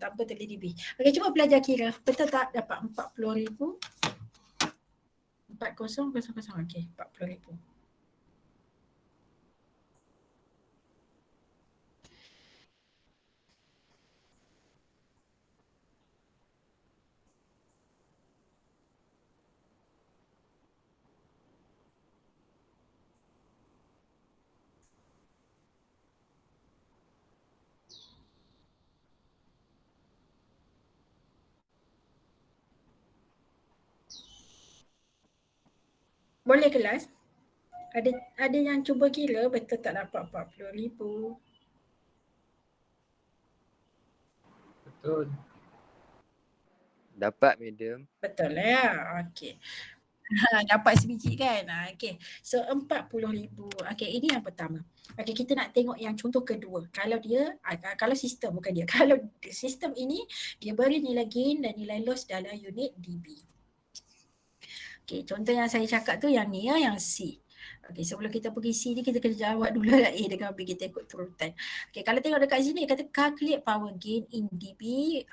tanpa tulis dB. Okey, cuba belajar kira. Betul tak dapat 40,000? 40,000. Okey, 40,000. Boleh kelas? Ada yang cuba kira betul tak dapat 40,000? Betul. Dapat madam. Betul lah ya. Okey. Dapat sebiji kan? Okey. So 40,000. Okey, ini yang pertama. Okey, kita nak tengok yang contoh kedua. Kalau dia, kalau sistem bukan dia. Kalau sistem ini, dia beri nilai gain dan nilai loss dalam unit dB. Okey, contoh yang saya cakap tu yang ni ya, yang C. Okey, sebelum kita pergi C ni, kita kena jawab dulu lah A dengan B, kita ikut turutan. Okey, kalau tengok dekat sini, kata calculate power gain in dB,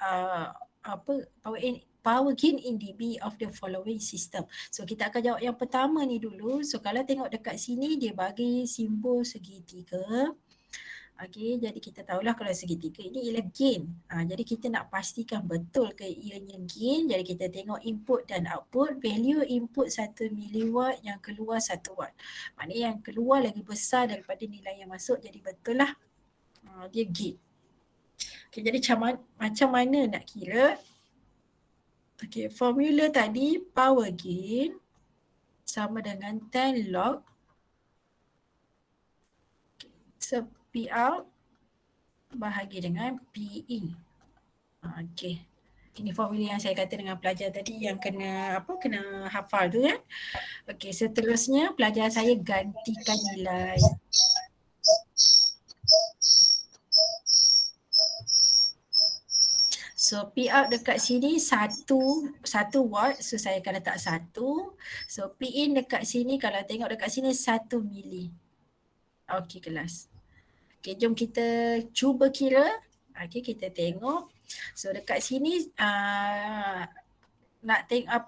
power gain in dB of the following system. So kita akan jawab yang pertama ni dulu. So kalau tengok dekat sini, dia bagi simbol segitiga. Okey, jadi kita tahulah kalau segitiga ini ialah gain. Jadi kita nak pastikan betul ke ianya gain. Jadi kita tengok input dan output. Value input 1 miliwatt, yang keluar 1 watt. Maknanya yang keluar lagi besar daripada nilai yang masuk. Jadi betul lah dia gain. Okey, jadi macam mana nak kira? Okey, formula tadi power gain sama dengan 10 log. So P out bahagi dengan P in. Okey. Ini formula yang saya kata dengan pelajar tadi yang kena hafal tu kan. Okey, seterusnya pelajar saya gantikan nilai. So P out dekat sini 1 watt, so saya akan letak 1. So P in dekat sini, kalau tengok dekat sini 1 mili. Okey kelas. Okey, jom kita cuba kira. Okey, kita tengok. So dekat sini nak tengok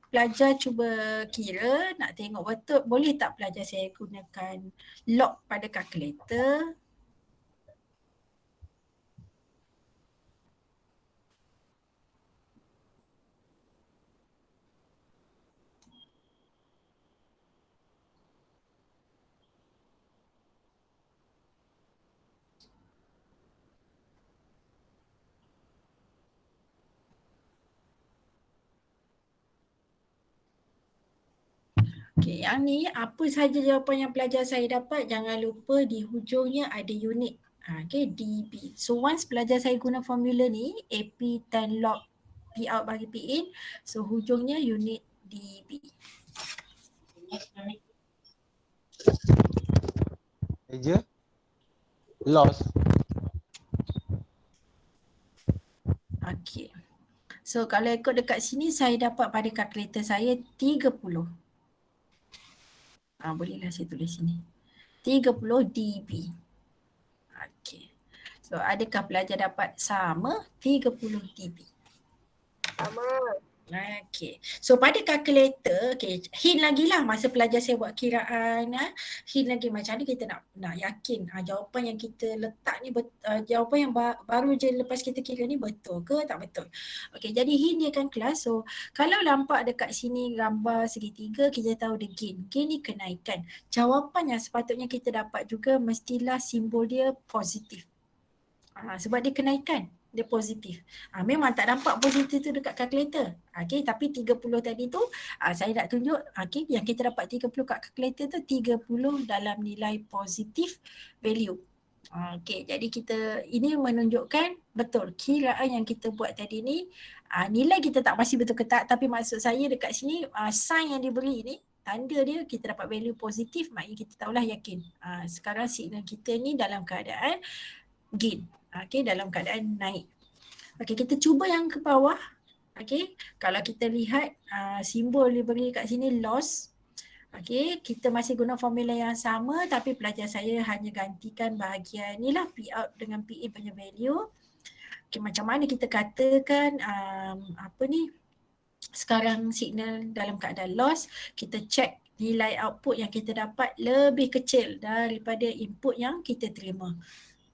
pelajar cuba kira, nak tengok betul, boleh tak pelajar saya gunakan log pada kalkulator? Okey, yang ni apa sahaja jawapan yang pelajar saya dapat, jangan lupa di hujungnya ada unit. Okey, DB. So once pelajar saya guna formula ni, AP 10 log P out bagi P in, so hujungnya unit DB. Meja. Loss. Okey. So kalau ikut dekat sini saya dapat pada kalkulator saya 30. Bolehlah saya tulis sini. 30 dB. Okey. So adakah pelajar dapat sama 30 dB? Sama. Okey. So pada kalkulator, hint lagi lah masa pelajar saya buat kiraan, hint lagi macam mana kita nak yakin jawapan yang kita letak ni jawapan yang baru je lepas kita kira ni betul ke tak betul. Okey, jadi hint dia kan kelas. So kalau nampak dekat sini gambar segitiga, kita tahu dia gain. Gain ni kenaikan. Jawapan yang sepatutnya kita dapat juga mestilah simbol dia positif. Sebab dia kenaikan. Dia positif. Memang tak nampak positif tu dekat kalkulator. Okey, tapi 30 tadi tu saya nak tunjuk yang kita dapat 30 kat kalkulator tu 30 dalam nilai positif value. Okey, jadi ini menunjukkan betul kiraan yang kita buat tadi ni nilai kita tak pasti betul ke tak, tapi maksud saya dekat sini sign yang diberi ni, tanda dia kita dapat value positif, maknanya kita tahulah yakin. Sekarang signal kita ni dalam keadaan gain. Okey, dalam keadaan naik. Okey, kita cuba yang ke bawah. Okey, kalau kita lihat simbol diberi kat sini loss. Okey, kita masih guna formula yang sama tapi pelajar saya hanya gantikan bahagian ni lah P out dengan P in punya value. Okey, macam mana kita katakan sekarang signal dalam keadaan loss, kita check nilai output yang kita dapat lebih kecil daripada input yang kita terima.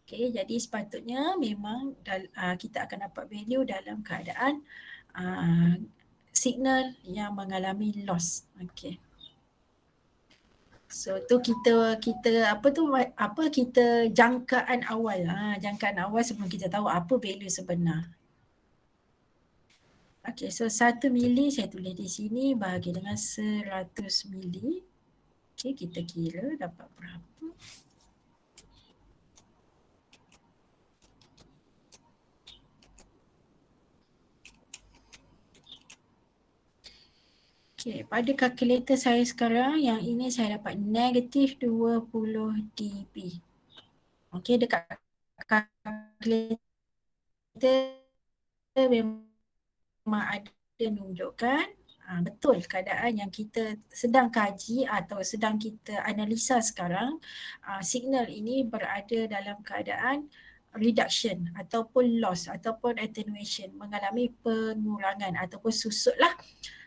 Okay, jadi sepatutnya memang kita akan dapat value dalam keadaan signal yang mengalami loss. Okay. So tu kita jangkaan awal. Jangkaan awal sebelum kita tahu apa value sebenar. Okay, so 1 mili saya tulis di sini bahagi dengan 100 mili. Okay, kita kira dapat berapa. Okay, pada kalkulator saya sekarang, yang ini saya dapat negatif 20 dB. Okay, dekat kalkulator memang ada menunjukkan betul keadaan yang kita sedang kaji atau sedang kita analisa sekarang, signal ini berada dalam keadaan reduction ataupun loss ataupun attenuation, mengalami pengurangan ataupun susut lah.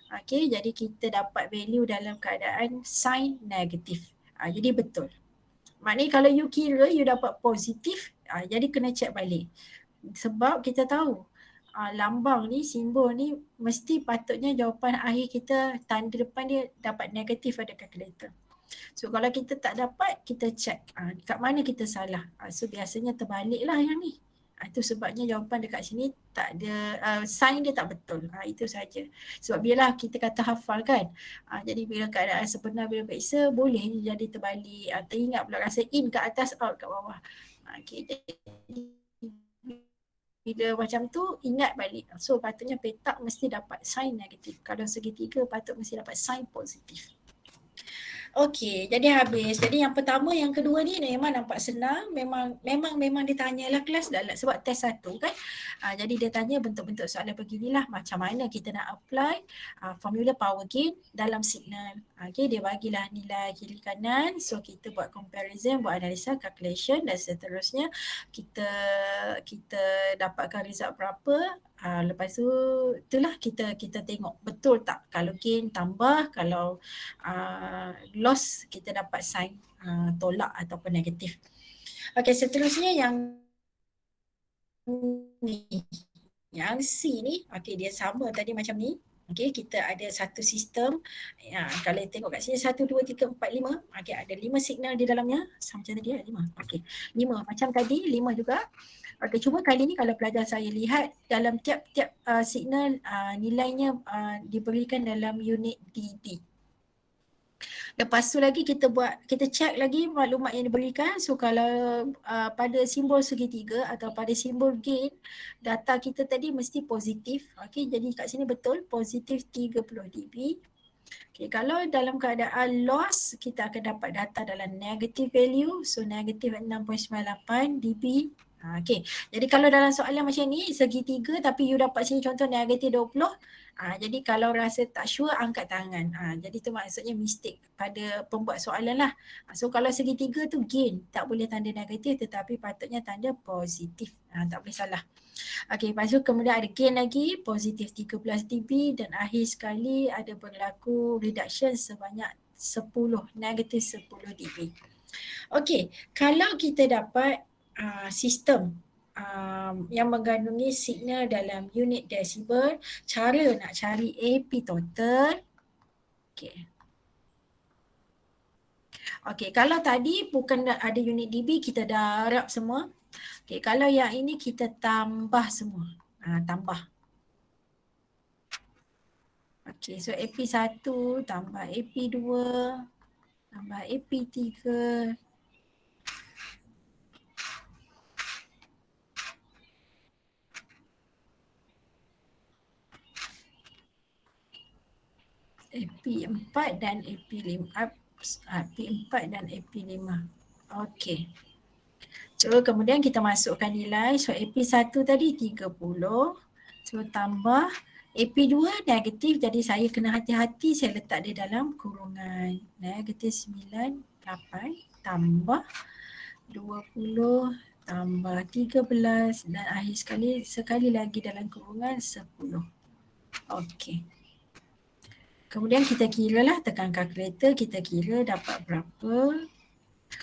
Okay, jadi kita dapat value dalam keadaan sign negatif. Jadi betul. Maknanya kalau you kira you dapat positif, jadi kena check balik. Sebab kita tahu lambang ni, simbol ni mesti patutnya jawapan akhir kita tanda depan dia dapat negatif pada kalkulator. So kalau kita tak dapat, kita check kat mana kita salah. So biasanya terbalik lah yang ni. Itu sebabnya jawapan dekat sini tak ada, sign dia tak betul. Itu saja. Sebab biarlah kita kata hafal kan. Jadi bila keadaan sebenar, bila periksa boleh jadi terbalik. Teringat pula rasa in kat atas, out kat bawah. Okay, jadi bila macam tu ingat balik. So patutnya petak mesti dapat sign negatif. Kalau segitiga patut mesti dapat sign positif. Okey, jadi habis. Jadi yang pertama, yang kedua ni memang nampak senang. Memang ditanyalah kelas sebab test 1 kan. Jadi dia tanya bentuk-bentuk soalan beginilah, macam mana kita nak apply formula power gain dalam signal. Okey, dia bagilah nilai kiri kanan. So kita buat comparison, buat analisa, calculation dan seterusnya. Kita dapatkan result berapa. Lepas tu itulah kita tengok betul tak kalau gain tambah, kalau loss kita dapat sign tolak ataupun negatif. Okey, seterusnya yang ni, yang C ni, okey dia sama tadi macam ni. Okey, kita ada satu sistem. Kalau tengok kat sini 1, 2, 3, 4, 5. Okey, ada 5 signal di dalamnya. Sama macam tadi 5. Okey, 5 macam tadi, 5 juga. Okey, cuma kali ni kalau pelajar saya lihat dalam tiap-tiap signal nilainya diberikan dalam unit dB. Lepas tu lagi kita check lagi maklumat yang diberikan. So kalau pada simbol segitiga atau pada simbol gain, data kita tadi mesti positif. Okey, jadi kat sini betul positif 30 dB. Okay, kalau dalam keadaan loss, kita akan dapat data dalam negative value. So negative 6.98 dB. Okay, jadi kalau dalam soalan macam ni, segitiga tapi you dapat sini contoh negative 20. Jadi kalau rasa tak sure, angkat tangan. Jadi tu maksudnya mistake pada pembuat soalan lah. So kalau segitiga tu gain, tak boleh tanda negatif tetapi patutnya tanda positif. Tak boleh salah. Okey, lepas tu kemudian ada gain lagi positif 13 dB dan akhir sekali ada berlaku reduction sebanyak 10, negatif 10 dB. Okey, kalau kita dapat sistem yang mengandungi signal dalam unit desibel, cara nak cari AP total. Okey, kalau tadi bukan ada unit dB, kita darab semua. Okay, kalau yang ini kita tambah semua. Tambah. Okay, so AP1 tambah AP2 tambah AP3. AP4 dan AP5. AP4 dan AP5. Okay. So kemudian kita masukkan nilai. So AP1 tadi 30. So tambah AP2 negatif. Jadi saya kena hati-hati saya letak dia dalam kurungan. Negatif 98 tambah 20 tambah 13 dan akhir sekali lagi dalam kurungan 10. Okey. Kemudian kita kira lah, tekan kalkulator, kita kira dapat berapa.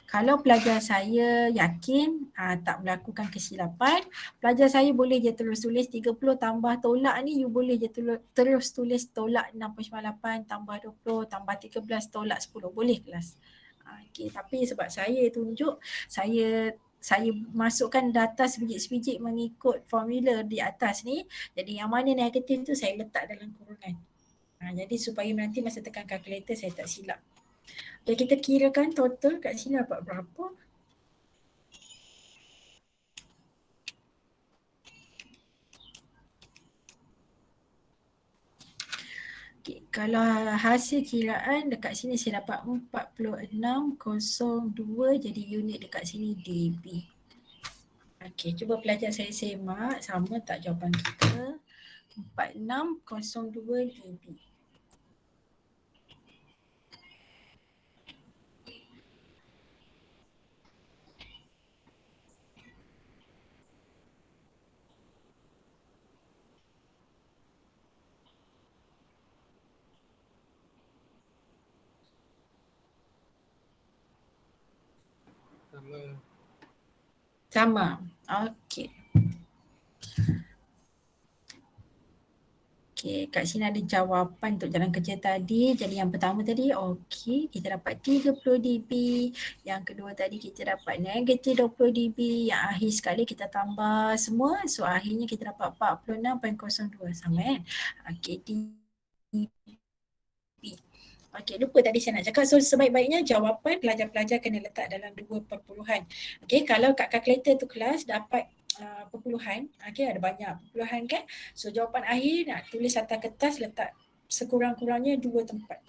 Kalau pelajar saya yakin tak melakukan kesilapan, pelajar saya boleh je terus tulis 30 tambah tolak ni, you boleh je terus tulis tolak 6.98 tambah 20 tambah 13 tolak 10. Boleh kelas. Okay, tapi sebab saya tunjuk, saya masukkan data sebiji-sebiji mengikut formula di atas ni. Jadi yang mana negatif tu saya letak dalam kurungan. Jadi supaya nanti masa tekan kalkulator saya tak silap. Okay, kita kirakan total kat sini dapat berapa. Okay, kalau hasil kiraan dekat sini saya dapat 46.02, jadi unit dekat sini dB. Okay, cuba pelajar saya semak sama tak jawapan kita. 46.02 dB. Sama. Okey. Okey, kat sini ada jawapan untuk jalan kerja tadi. Jadi yang pertama tadi okey, kita dapat 30 dB. Yang kedua tadi kita dapat negatif 20 dB. Yang akhir sekali kita tambah semua. So akhirnya kita dapat 46.02 sama kan. Okey, dB. Okey, lupa tadi saya nak cakap. So sebaik-baiknya jawapan pelajar-pelajar kena letak dalam 2 perpuluhan. Okey, kalau kat kalkulator tu kelas dapat perpuluhan, okey ada banyak perpuluhan kan. So jawapan akhir nak tulis atas kertas, letak sekurang-kurangnya 2 tempat.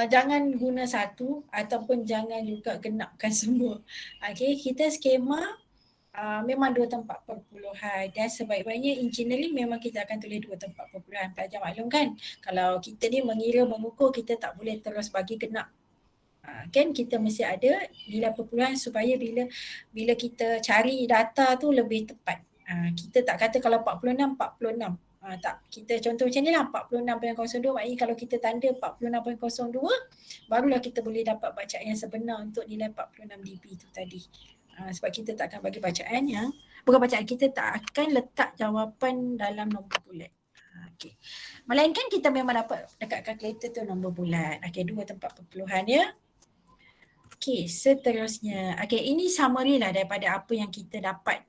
Jangan guna satu ataupun jangan juga genapkan semua. Okey, kita skema memang 2 tempat perpuluhan dan sebaik-baiknya engineering memang kita akan tulis 2 tempat perpuluhan. Pelajar maklum kan, kalau kita ni mengira mengukur kita tak boleh terus bagi genap. Kan kita mesti ada nilai perpuluhan supaya bila kita cari data tu lebih tepat. Kita tak kata kalau 46, 46. Tak, kita contoh macam ni lah 46.02, maknanya kalau kita tanda 46.02 barulah kita boleh dapat bacaan yang sebenar untuk nilai 46 dB tu tadi. Sebab kita tak akan bagi bacaan yang bukan bacaan, kita tak akan letak jawapan dalam nombor bulat. Okey. Melainkan kita memang dapat dekat kalkulator tu nombor bulat. Okey, 2 tempat perpuluhan ya. Okey, seterusnya. Okey, ini summary lah daripada apa yang kita dapat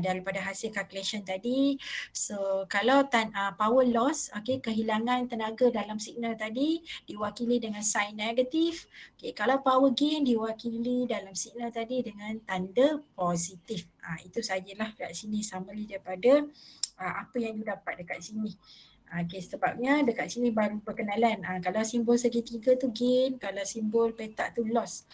daripada hasil calculation tadi. So kalau power loss, kehilangan tenaga dalam signal tadi diwakili dengan sign negatif. Kalau power gain diwakili dalam signal tadi dengan tanda positif. Itu sajalah kat sini summary daripada apa yang you dapat dekat sini. Sebabnya dekat sini baru perkenalan. Kalau simbol segitiga tu gain, kalau simbol petak tu loss.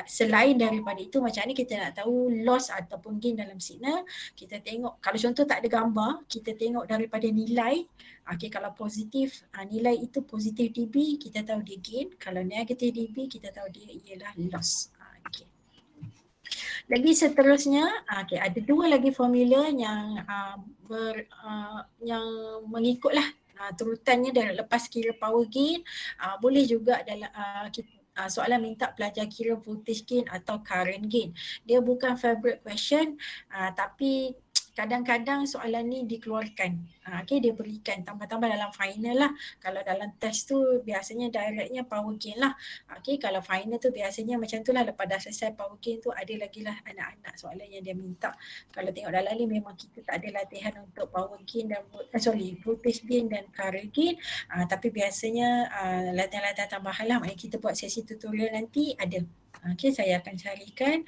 Selain daripada itu, macam ni kita nak tahu loss ataupun gain dalam signal, kita tengok kalau contoh tak ada gambar, kita tengok daripada nilai. Kalau positif, nilai itu positif dB, kita tahu dia gain. Kalau negatif dB, kita tahu dia ialah loss. Lagi seterusnya, ada dua lagi formula yang yang mengikutlah turutannya dari lepas kira power gain. Boleh juga dalam soalan minta pelajar kira voltage gain atau current gain. Dia bukan favorite question, tapi kadang-kadang soalan ni dikeluarkan. Dia berikan tambah-tambah dalam final lah. Kalau dalam test tu biasanya directnya power gain lah. Kalau final tu biasanya macam tu lah, lepas dah selesai power gain tu ada lagi lah anak-anak soalan yang dia minta. Kalau tengok dalam ni memang kita tak ada latihan untuk power gain dan voltage gain dan current gain. Tapi biasanya latihan-latihan tambahan lah. Maknanya kita buat sesi tutorial nanti ada. Saya akan carikan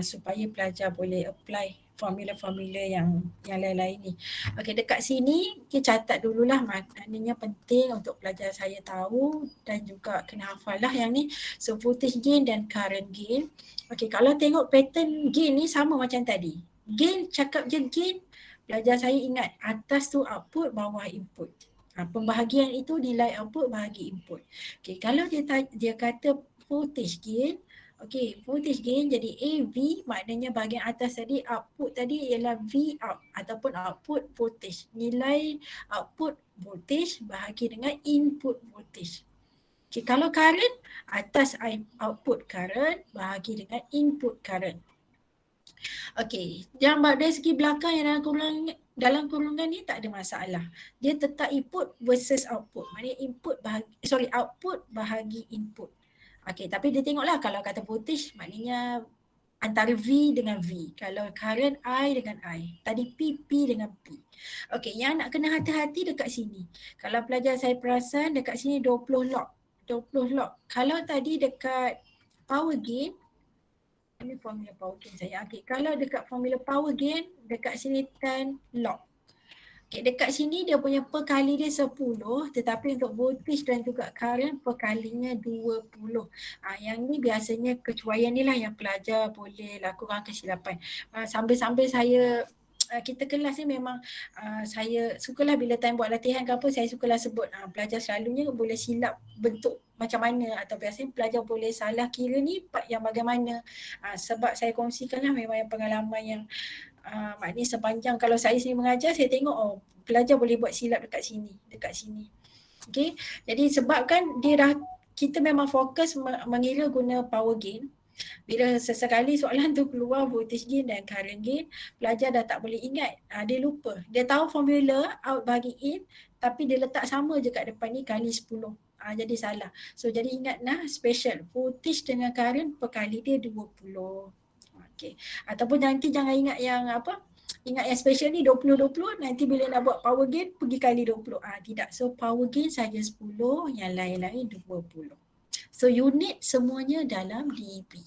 supaya pelajar boleh apply formula-formula yang lain-lain ni. Dekat sini kita catat dululah, maknanya penting untuk pelajar saya tahu dan juga kena hafal lah yang ni. So voltage gain dan current gain. Kalau tengok pattern gain ni sama macam tadi. Gain, cakap je gain, pelajar saya ingat atas tu output, bawah input. Pembahagian itu nilai output bahagi input. Kalau dia kata voltage gain, voltage gain jadi AV, maknanya bahagian atas tadi output tadi ialah V out ataupun output voltage. Nilai output voltage bahagi dengan input voltage. Kalau current, atas output current bahagi dengan input current. Yang dari segi belakang yang dalam kurungan ni tak ada masalah. Dia tetap input versus output. Maknanya output bahagi input. Tapi dia tengoklah kalau kata voltage maknanya antara V dengan V. Kalau current I dengan I. Tadi P dengan P. Yang nak kena hati-hati dekat sini. Kalau pelajar saya perasan dekat sini 20 log. 20 log. Kalau tadi dekat power gain, ini formula power gain saya. Kalau dekat formula power gain, dekat sini 10 log. Dekat sini dia punya perkali dia 10, tetapi untuk voltage dan juga current perkalinya 20. Yang ni biasanya kecuaian ni lah yang pelajar boleh lakukan kesilapan. Sambil-sambil kita kelas ni memang saya sukalah bila time buat latihan ke apa, saya sukalah sebut pelajar selalunya boleh silap bentuk macam mana, atau biasanya pelajar boleh salah kira ni part yang bagaimana. Sebab saya kongsikanlah memang yang pengalaman yang maknanya sepanjang kalau saya sendiri mengajar, saya tengok pelajar boleh buat silap dekat sini. Jadi sebabkan kita memang fokus mengira guna power gain. Bila sesekali soalan tu keluar voltage gain dan current gain, pelajar dah tak boleh ingat. Dia lupa. Dia tahu formula out bagi in, tapi dia letak sama je kat depan ni kali 10. Jadi salah. So jadi ingat special. Voltage dengan current perkali dia 20. Ataupun nanti jangan ingat yang ingat yang special ni 20-20, nanti bila nak buat power gain pergi kali 20. Tidak. So power gain saja 10, yang lain-lain 20. So unit semuanya dalam dB.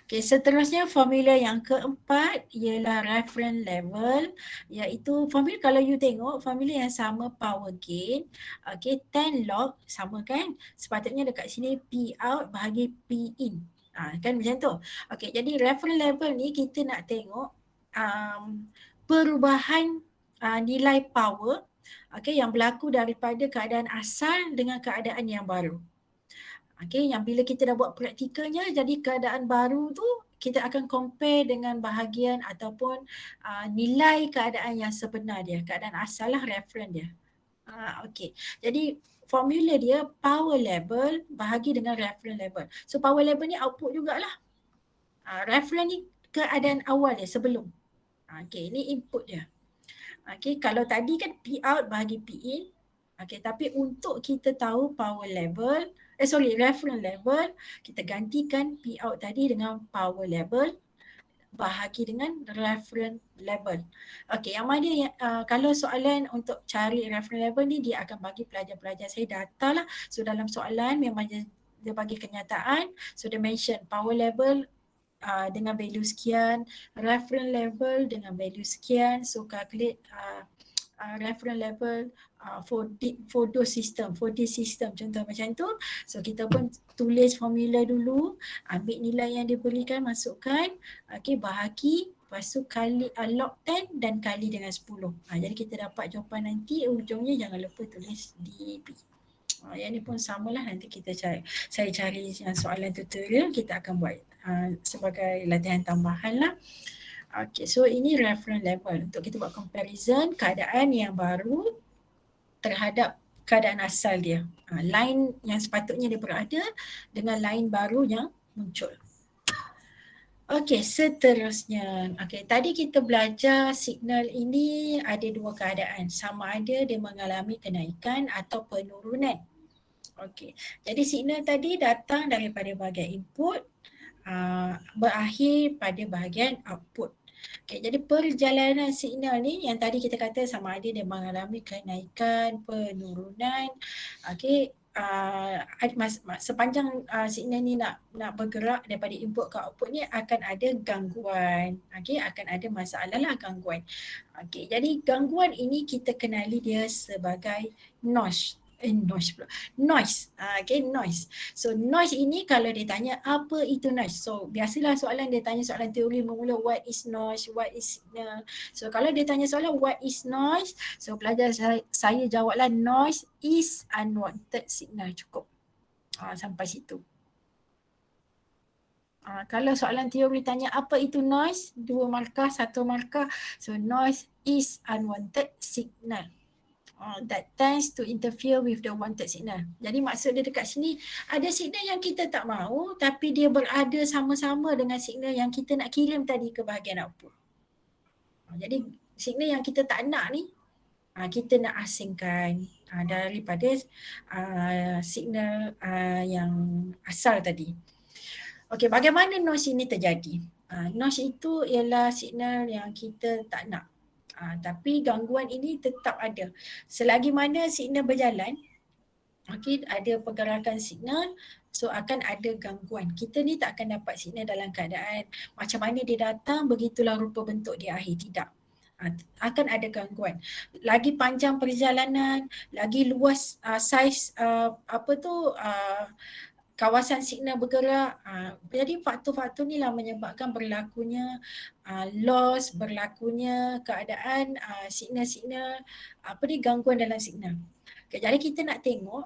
Seterusnya formula yang keempat ialah reference level, iaitu formula kalau you tengok formula yang sama power gain, 10 log sama kan? Sepatutnya dekat sini P out bahagi P in. Kan macam tu. Jadi reference level ni kita nak tengok perubahan nilai power yang berlaku daripada keadaan asal dengan keadaan yang baru. Yang bila kita dah buat praktikalnya, jadi keadaan baru tu kita akan compare dengan bahagian ataupun nilai keadaan yang sebenar dia. Keadaan asal lah reference dia. Jadi formula dia power level bahagi dengan reference level. So power level ni output jugalah. Reference ni keadaan awal dia sebelum. Ni input dia. Kalau tadi kan P out bahagi P in. Tapi untuk kita tahu power level, reference level, kita gantikan P out tadi dengan power level bahagi dengan reference level. Okey, yang mana yang kalau soalan untuk cari reference level ni dia akan bagi pelajar-pelajar saya data lah. So dalam soalan memang dia bagi kenyataan. So dia mention power level dengan value sekian, reference level dengan value sekian. So calculate reference level for those system, for this system, contoh macam tu. So kita pun tulis formula dulu, ambil nilai yang diberikan, masukkan, bahagi, lepas tu kali log 10 dan kali dengan 10. Jadi kita dapat jawapan nanti, ujungnya jangan lupa tulis DB. Yang ni pun samalah, nanti kita cari, saya cari soalan tutorial, kita akan buat sebagai latihan tambahan lah. Okay, so ini reference level untuk kita buat comparison keadaan yang baru terhadap keadaan asal dia. Line yang sepatutnya dia berada dengan line baru yang muncul. Okey, seterusnya. Okey, tadi kita belajar signal ini ada dua keadaan. Sama ada dia mengalami kenaikan atau penurunan. Okey, jadi signal tadi datang daripada bahagian input, berakhir pada bahagian output. Okay, jadi perjalanan signal ni yang tadi kita kata sama ada dia mengalami kenaikan, penurunan. Okay, sepanjang signal ni nak bergerak daripada input ke output ni akan ada gangguan. Okay, akan ada masalah lah gangguan. Okay, jadi gangguan ini kita kenali dia sebagai noise. Noise. Okay, noise. So noise ini kalau dia tanya apa itu noise. So biasalah soalan dia tanya soalan teori bermula what is noise, what is signal. So kalau dia tanya soalan what is noise, so pelajar saya jawablah noise is unwanted signal, cukup. Sampai situ. Kalau soalan teori tanya apa itu noise, 2 markah, 1 markah. So noise is unwanted signal. That tends to interfere with the wanted signal. Jadi maksud dia dekat sini, ada signal yang kita tak mahu tapi dia berada sama-sama dengan signal yang kita nak kirim tadi ke bahagian output. Jadi signal yang kita tak nak ni, kita nak asingkan daripada signal yang asal tadi. Okey, bagaimana noise ini terjadi? Noise itu ialah signal yang kita tak nak. Tapi gangguan ini tetap ada. Selagi mana signal berjalan, ada pergerakan signal, so akan ada gangguan. Kita ni tak akan dapat signal dalam keadaan macam mana dia datang, begitulah rupa bentuk dia akhir. Tidak. Akan ada gangguan. Lagi panjang perjalanan, lagi luas saiz kawasan signal bergerak. Jadi faktor-faktor ni lah menyebabkan berlakunya loss, berlakunya keadaan signal-signal gangguan dalam signal. Okay, jadi kita nak tengok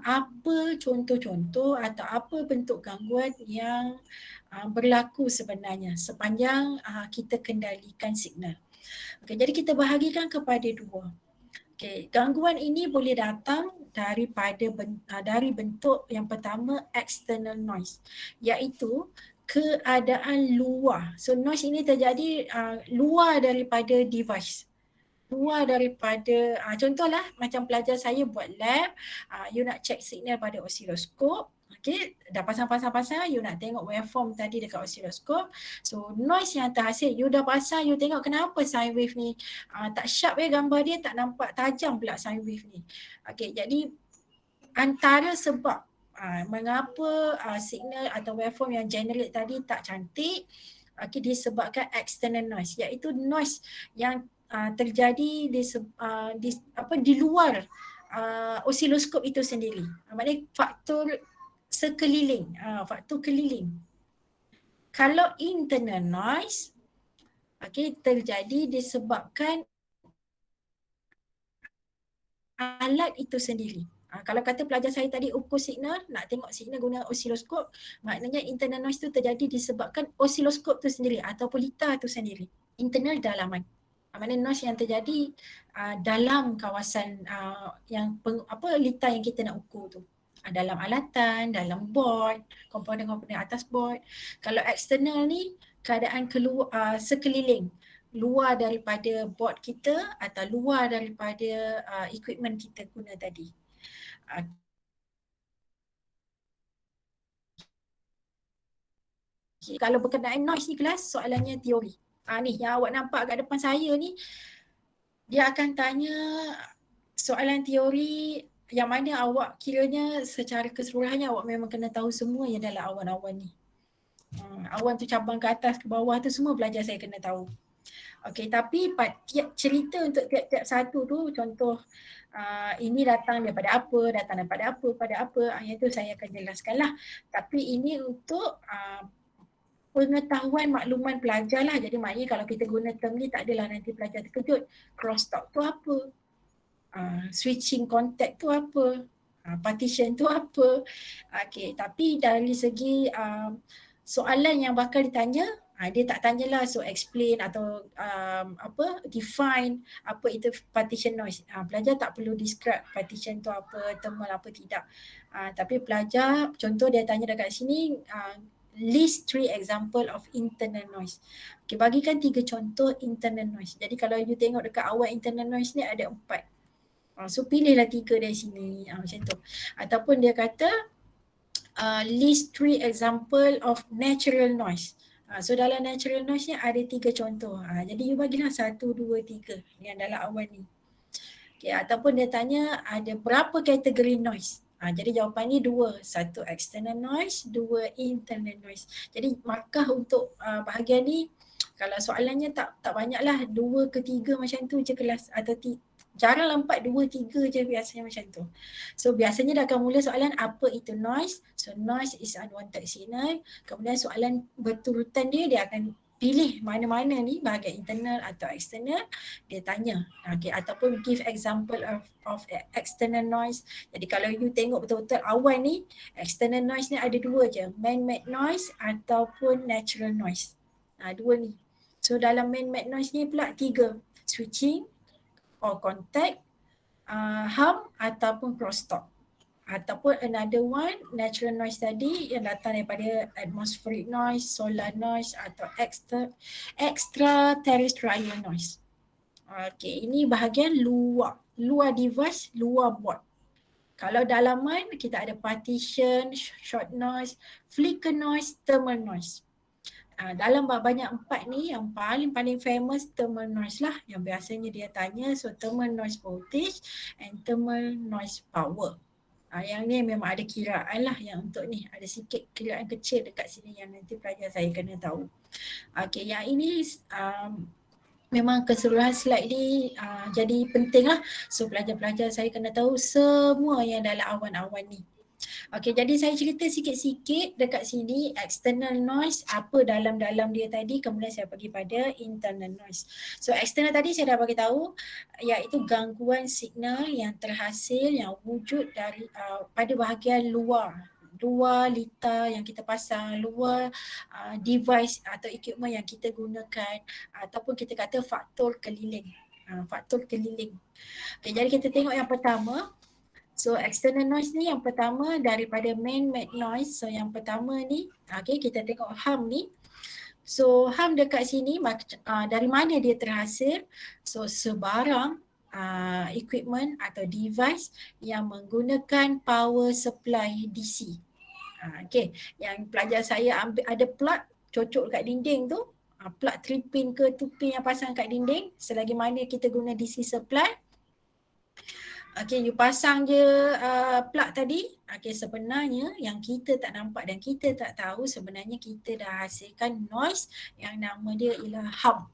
apa contoh-contoh atau apa bentuk gangguan yang berlaku sebenarnya sepanjang kita kendalikan signal. Okay, jadi kita bahagikan kepada dua. Okay, gangguan ini boleh datang dari bentuk yang pertama external noise, iaitu keadaan luar. So noise ini terjadi luar daripada device. Luar daripada, contohlah macam pelajar saya buat lab, you nak check signal pada osiloskop. Okay, dah pasang, you nak tengok waveform tadi dekat osiloskop. So noise yang terhasil, you dah pasang, you tengok kenapa sine wave ni tak sharp gambar dia, tak nampak tajam pula sine wave ni. Okay, jadi antara sebab mengapa signal atau waveform yang generate tadi tak cantik, disebabkan external noise, iaitu noise yang terjadi di luar osiloskop itu sendiri. Maknanya faktor sekeliling, faktor keliling. Kalau internal noise, terjadi disebabkan alat itu sendiri. Kalau kata pelajar saya tadi ukur signal, nak tengok signal guna osiloskop, maknanya internal noise tu terjadi disebabkan osiloskop tu sendiri ataupun litar tu sendiri. Internal dalaman. Maknanya noise yang terjadi dalam kawasan litar yang kita nak ukur tu. Dalam alatan, dalam board, komponen-komponen atas board. Kalau eksternal ni, keadaan sekeliling, luar daripada board kita atau luar daripada equipment kita guna tadi. Okay. Kalau berkenaan noise ni kelas, soalannya teori. Ni yang awak nampak kat depan saya ni, dia akan tanya soalan teori yang mana awak kiranya secara keseluruhannya awak memang kena tahu semua yang dalam awan-awan ni. Awan tu cabang ke atas ke bawah tu semua pelajar saya kena tahu. Okey, tapi tiap cerita untuk tiap-tiap satu tu, contoh ini datang daripada apa, datang daripada apa, pada apa, yang tu saya akan jelaskan lah. Tapi ini untuk pengetahuan makluman pelajar lah. Jadi maknanya kalau kita guna term ni tak adalah nanti pelajar terkejut. Crosstalk tu apa? Switching contact tu apa? Partition tu apa? Okey, tapi dari segi soalan yang bakal ditanya, dia tak tanyalah so explain atau define apa itu partition noise. Pelajar tak perlu describe partition tu apa, thermal apa, tidak. Tapi pelajar, contoh dia tanya dekat sini, list 3 example of internal noise. Okay, bagikan 3 contoh internal noise. Jadi kalau you tengok dekat awal internal noise ni ada 4. So pilihlah 3 dari sini, macam tu. Ataupun dia kata list 3 example of natural noise. So dalam natural noise ni ada 3 contoh. Jadi you bagilah 1, 2, 3 yang dalam awan ni. Okay, ataupun dia tanya ada berapa kategori noise. Jadi jawapan ni 2. 1 external noise, 2 internal noise. Jadi markah untuk bahagian ni, kalau soalannya tak banyaklah, 2 ke 3 macam tu je kelas, atau jarang nampak 2, 3 je biasanya macam tu. So biasanya dah akan mula soalan apa itu noise. So noise is unwanted signal. Kemudian soalan berturutan dia akan pilih mana-mana ni bahagian internal atau external, dia tanya. Okay, ataupun give example of external noise. Jadi kalau you tengok betul-betul awan ni, external noise ni ada 2 je, man-made noise ataupun natural noise. 2 ni. So dalam man-made noise ni pula 3, switching or contact, hum ataupun crosstalk. Ataupun another one, natural noise tadi yang datang daripada atmospheric noise, solar noise atau extraterrestrial noise. Okay, ini bahagian luar device, luar board. Kalau dalaman kita ada partition, short noise, flicker noise, thermal noise. Dalam banyak 4 ni yang paling famous thermal noise lah yang biasanya dia tanya. So thermal noise voltage and thermal noise power. Yang ni memang ada kiraan lah yang untuk ni. Ada sikit kiraan kecil dekat sini yang nanti pelajar saya kena tahu. Okay, yang ini memang keseluruhan slide ni jadi penting lah. So pelajar-pelajar saya kena tahu semua yang dalam awan-awan ni. Okay, jadi saya cerita sikit-sikit dekat sini external noise, apa dalam-dalam dia tadi, kemudian saya pergi pada internal noise. So external tadi saya dah bagi tahu iaitu gangguan signal yang terhasil, yang wujud dari pada bahagian luar litar yang kita pasang, luar device atau equipment yang kita gunakan, ataupun kita kata faktor keliling. Okay, jadi kita tengok yang pertama. So external noise ni yang pertama daripada man-made noise. So yang pertama ni, okay, kita tengok hum ni. So hum dekat sini dari mana dia terhasil? So sebarang equipment atau device yang menggunakan power supply DC. Okay, yang pelajar saya ambil ada plug cocok kat dinding tu. Plug 3 pin ke 2 pin yang pasang kat dinding. Selagi mana kita guna DC supply. Okay, you pasang je plug tadi. Okay, sebenarnya yang kita tak nampak dan kita tak tahu, sebenarnya kita dah hasilkan noise yang nama dia ialah hum.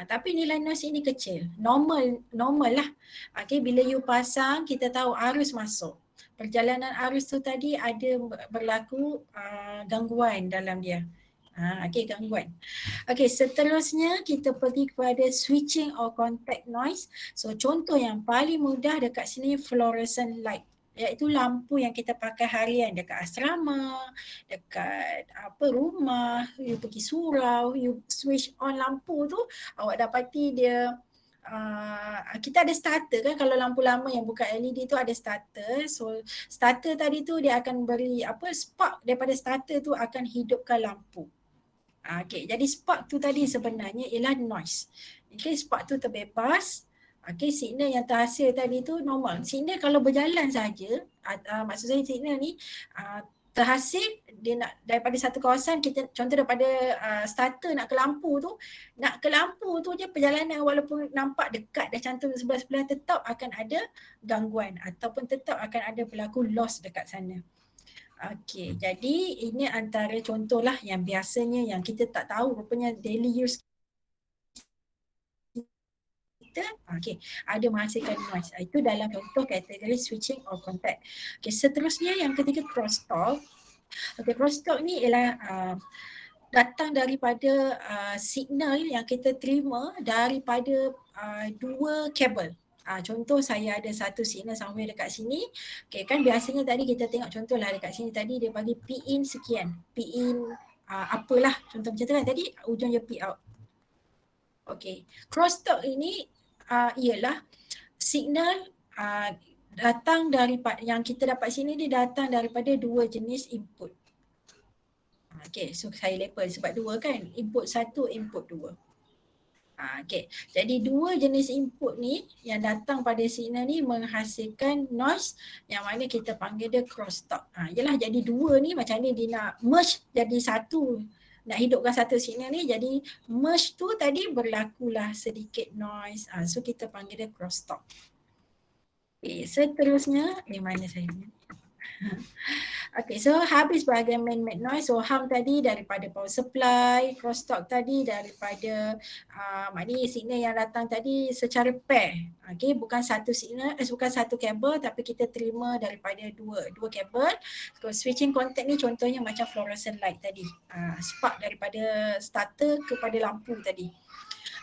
Tapi nilai noise ini kecil. Normal lah. Okay, bila you pasang, kita tahu arus masuk. Perjalanan arus tu tadi ada berlaku gangguan dalam dia. Okay, gangguan. Okay, seterusnya kita pergi kepada switching or contact noise. So contoh yang paling mudah dekat sini fluorescent light, iaitu lampu yang kita pakai harian dekat asrama, dekat rumah, you pergi surau, you switch on lampu tu, awak dapati dia kita ada starter kan, kalau lampu lama yang bukan LED tu ada starter. So starter tadi tu dia akan beri spark daripada starter tu akan hidupkan lampu. Okay, jadi spark tu tadi sebenarnya ialah noise. Okay, spark tu terbebas. Okay, signal yang terhasil tadi tu normal. Signal kalau berjalan saja, maksud saya signal ni terhasil dia nak daripada satu kawasan, kita contoh daripada starter nak ke lampu tu je perjalanan walaupun nampak dekat dah cantum sebelah-sebelah, tetap akan ada gangguan ataupun tetap akan ada berlaku loss dekat sana. Okey, jadi ini antara contohlah yang biasanya yang kita tak tahu, rupanya daily use kita ada menghasilkan noise. Itu dalam contoh kategori switching or contact. Okey, seterusnya yang ketiga crosstalk. Okey, crosstalk ni ialah datang daripada signal yang kita terima daripada dua kabel. Contoh saya ada satu signal somewhere dekat sini. Okay, kan biasanya tadi kita tengok contohlah dekat sini tadi dia bagi P in sekian. P in apalah contoh macam tu kan tadi, ujungnya P out. Okay, crosstalk ini ialah signal datang daripada yang kita dapat sini, dia datang daripada dua jenis input. Okay, so saya label sebab dua kan, input satu, input dua. Okay, jadi dua jenis input ni yang datang pada signal ni menghasilkan noise yang mana kita panggil dia crosstalk. Yalah, jadi dua ni macam ni dia nak merge jadi satu, nak hidupkan satu signal ni, jadi merge tu tadi berlakulah sedikit noise. So kita panggil dia crosstalk. Okay, seterusnya ni mana saya ni? Okay, so habis bahagian man-made noise. So hum tadi daripada power supply, crosstalk tadi daripada maknanya signal yang datang tadi secara pair. Okay, bukan satu signal, bukan satu kabel, tapi kita terima daripada dua kabel. So switching contact ni contohnya macam fluorescent light tadi, spark daripada starter kepada lampu tadi.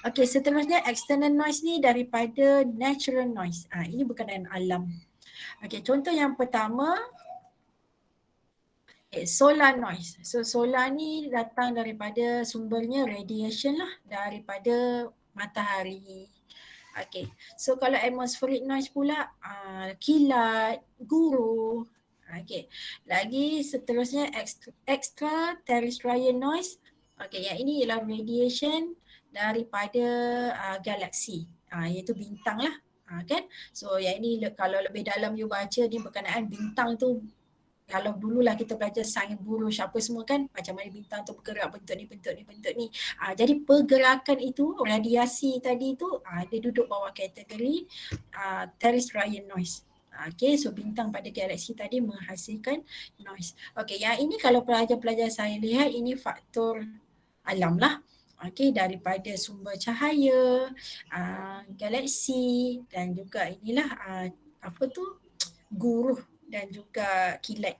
Okay, seterusnya external noise ni daripada natural noise. Ini berkenaan alam. Okay, contoh yang pertama, solar noise. So solar ni datang daripada sumbernya radiation lah, daripada matahari. Okay, so kalau atmospheric noise pula kilat, guru. Okay, lagi seterusnya extra terrestrial noise. Okay, yang ini ialah radiation daripada galaksi, iaitu bintang lah. Kan? So yang ini kalau lebih dalam you baca ni berkenaan bintang tu, kalau dululah kita belajar sains buruj apa semua kan, macam mana bintang tu bergerak, bentuk ni. Jadi pergerakan itu, radiasi tadi tu, dia duduk bawah kategori terrestrial noise. Okay, so bintang pada galaksi tadi menghasilkan noise. Okay, yang ini kalau pelajar-pelajar saya lihat, ini faktor alam lah. Okay, daripada sumber cahaya, galaksi dan juga inilah guruh dan juga kilat.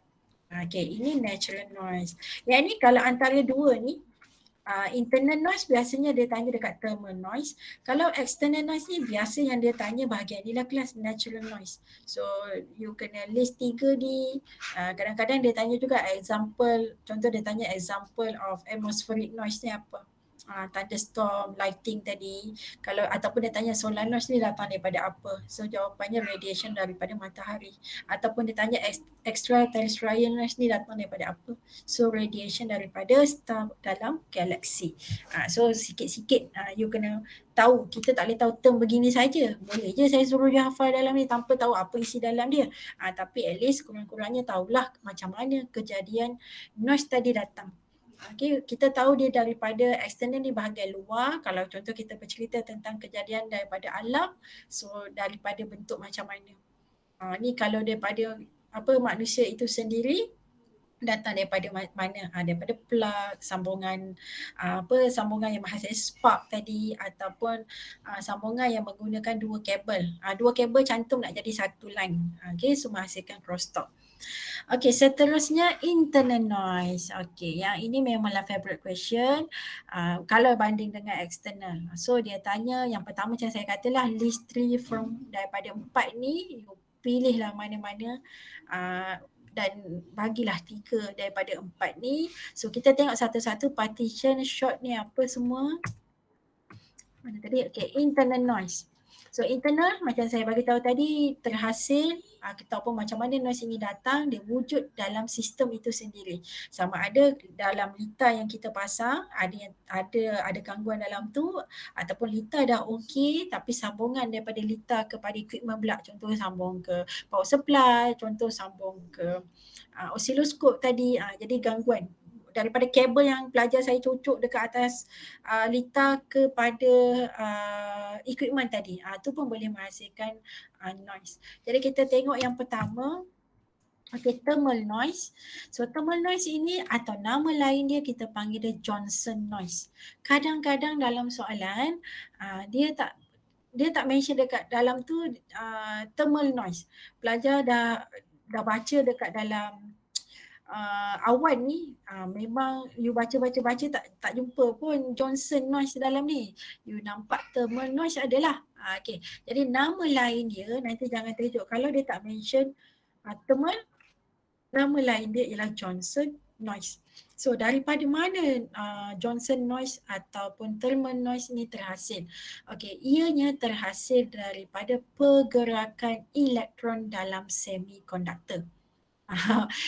Okay, ini natural noise. Yang ni kalau antara dua ni, internal noise biasanya dia tanya dekat thermal noise. Kalau external noise ni biasa yang dia tanya bahagian ni lah kelas natural noise. So you kena list 3 ni. Kadang-kadang dia tanya juga example, contoh dia tanya example of atmospheric noise ni apa. Thunderstorm, lighting tadi. Kalau ataupun dia tanya solar noise ni datang daripada apa? So jawapannya radiation daripada matahari. Ataupun dia tanya extra terrestrial noise ni datang daripada apa? So radiation daripada star dalam galaksi. So sikit-sikit you kena tahu. Kita tak boleh tahu term begini saja. Boleh je saya suruh dia hafal dalam ni tanpa tahu apa isi dalam dia. Tapi at least kurang-kurangnya tahulah macam mana kejadian noise tadi datang. Okay, kita tahu dia daripada external ni bahagian luar. Kalau contoh kita bercerita tentang kejadian daripada alam, so daripada bentuk macam mana. Ni kalau daripada manusia itu sendiri, datang daripada mana? Daripada plug, sambungan sambungan yang menghasilkan spark tadi, ataupun sambungan yang menggunakan dua kabel. Dua kabel cantum nak jadi satu line. Okay, so menghasilkan crosstalk. Okay, seterusnya internal noise. Okay, yang ini memanglah favorite question kalau banding dengan external. So dia tanya yang pertama macam saya katalah list 3 from daripada 4 ni, pilihlah mana-mana dan bagilah 3 daripada 4 ni. So kita tengok satu-satu partition short ni apa semua. Mana tadi? Okay, internal noise. So internal macam saya bagi tahu tadi terhasil ataupun macam mana noise ini datang, dia wujud dalam sistem itu sendiri. Sama ada dalam litar yang kita pasang ada gangguan dalam tu, ataupun litar dah okey tapi sambungan daripada litar kepada equipment pula, contoh sambung ke power supply, contoh sambung ke osiloskop tadi, jadi gangguan daripada kabel yang pelajar saya cocok dekat atas litar kepada equipment tadi, tu pun boleh menghasilkan noise. Jadi kita tengok yang pertama, thermal noise. So thermal noise ini atau nama lain dia kita panggil dia Johnson noise. Kadang-kadang dalam soalan dia tak mention dekat dalam tu thermal noise. Pelajar dah baca dekat dalam awan ni, memang you baca tak jumpa pun Johnson noise dalam ni. You nampak thermal noise adalah. Okay. Jadi nama lain dia, nanti jangan terkejut kalau dia tak mention thermal, nama lain dia ialah Johnson noise. So daripada mana Johnson noise ataupun thermal noise ni terhasil? Okey, ianya terhasil daripada pergerakan elektron dalam semiconductor.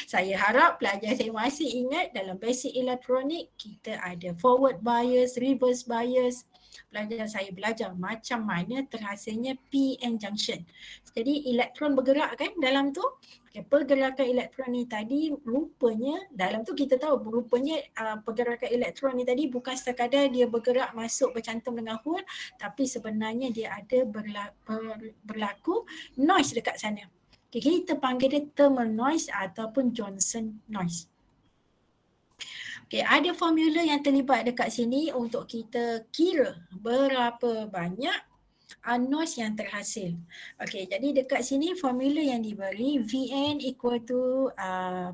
Saya harap pelajar saya masih ingat dalam basic elektronik kita ada forward bias, reverse bias. Pelajar saya belajar macam mana terhasilnya PN junction. Jadi elektron bergerak kan dalam tu. Okay, pergerakan elektron ni tadi rupanya dalam tu kita tahu rupanya pergerakan elektron ni tadi bukan sekadar dia bergerak masuk bercantum dengan hole, tapi sebenarnya dia ada berlaku noise dekat sana. Okay, kita panggil dia thermal noise ataupun Johnson noise. Okay, ada formula yang terlibat dekat sini untuk kita kira berapa banyak noise yang terhasil. Okay, jadi dekat sini formula yang diberi Vn equal to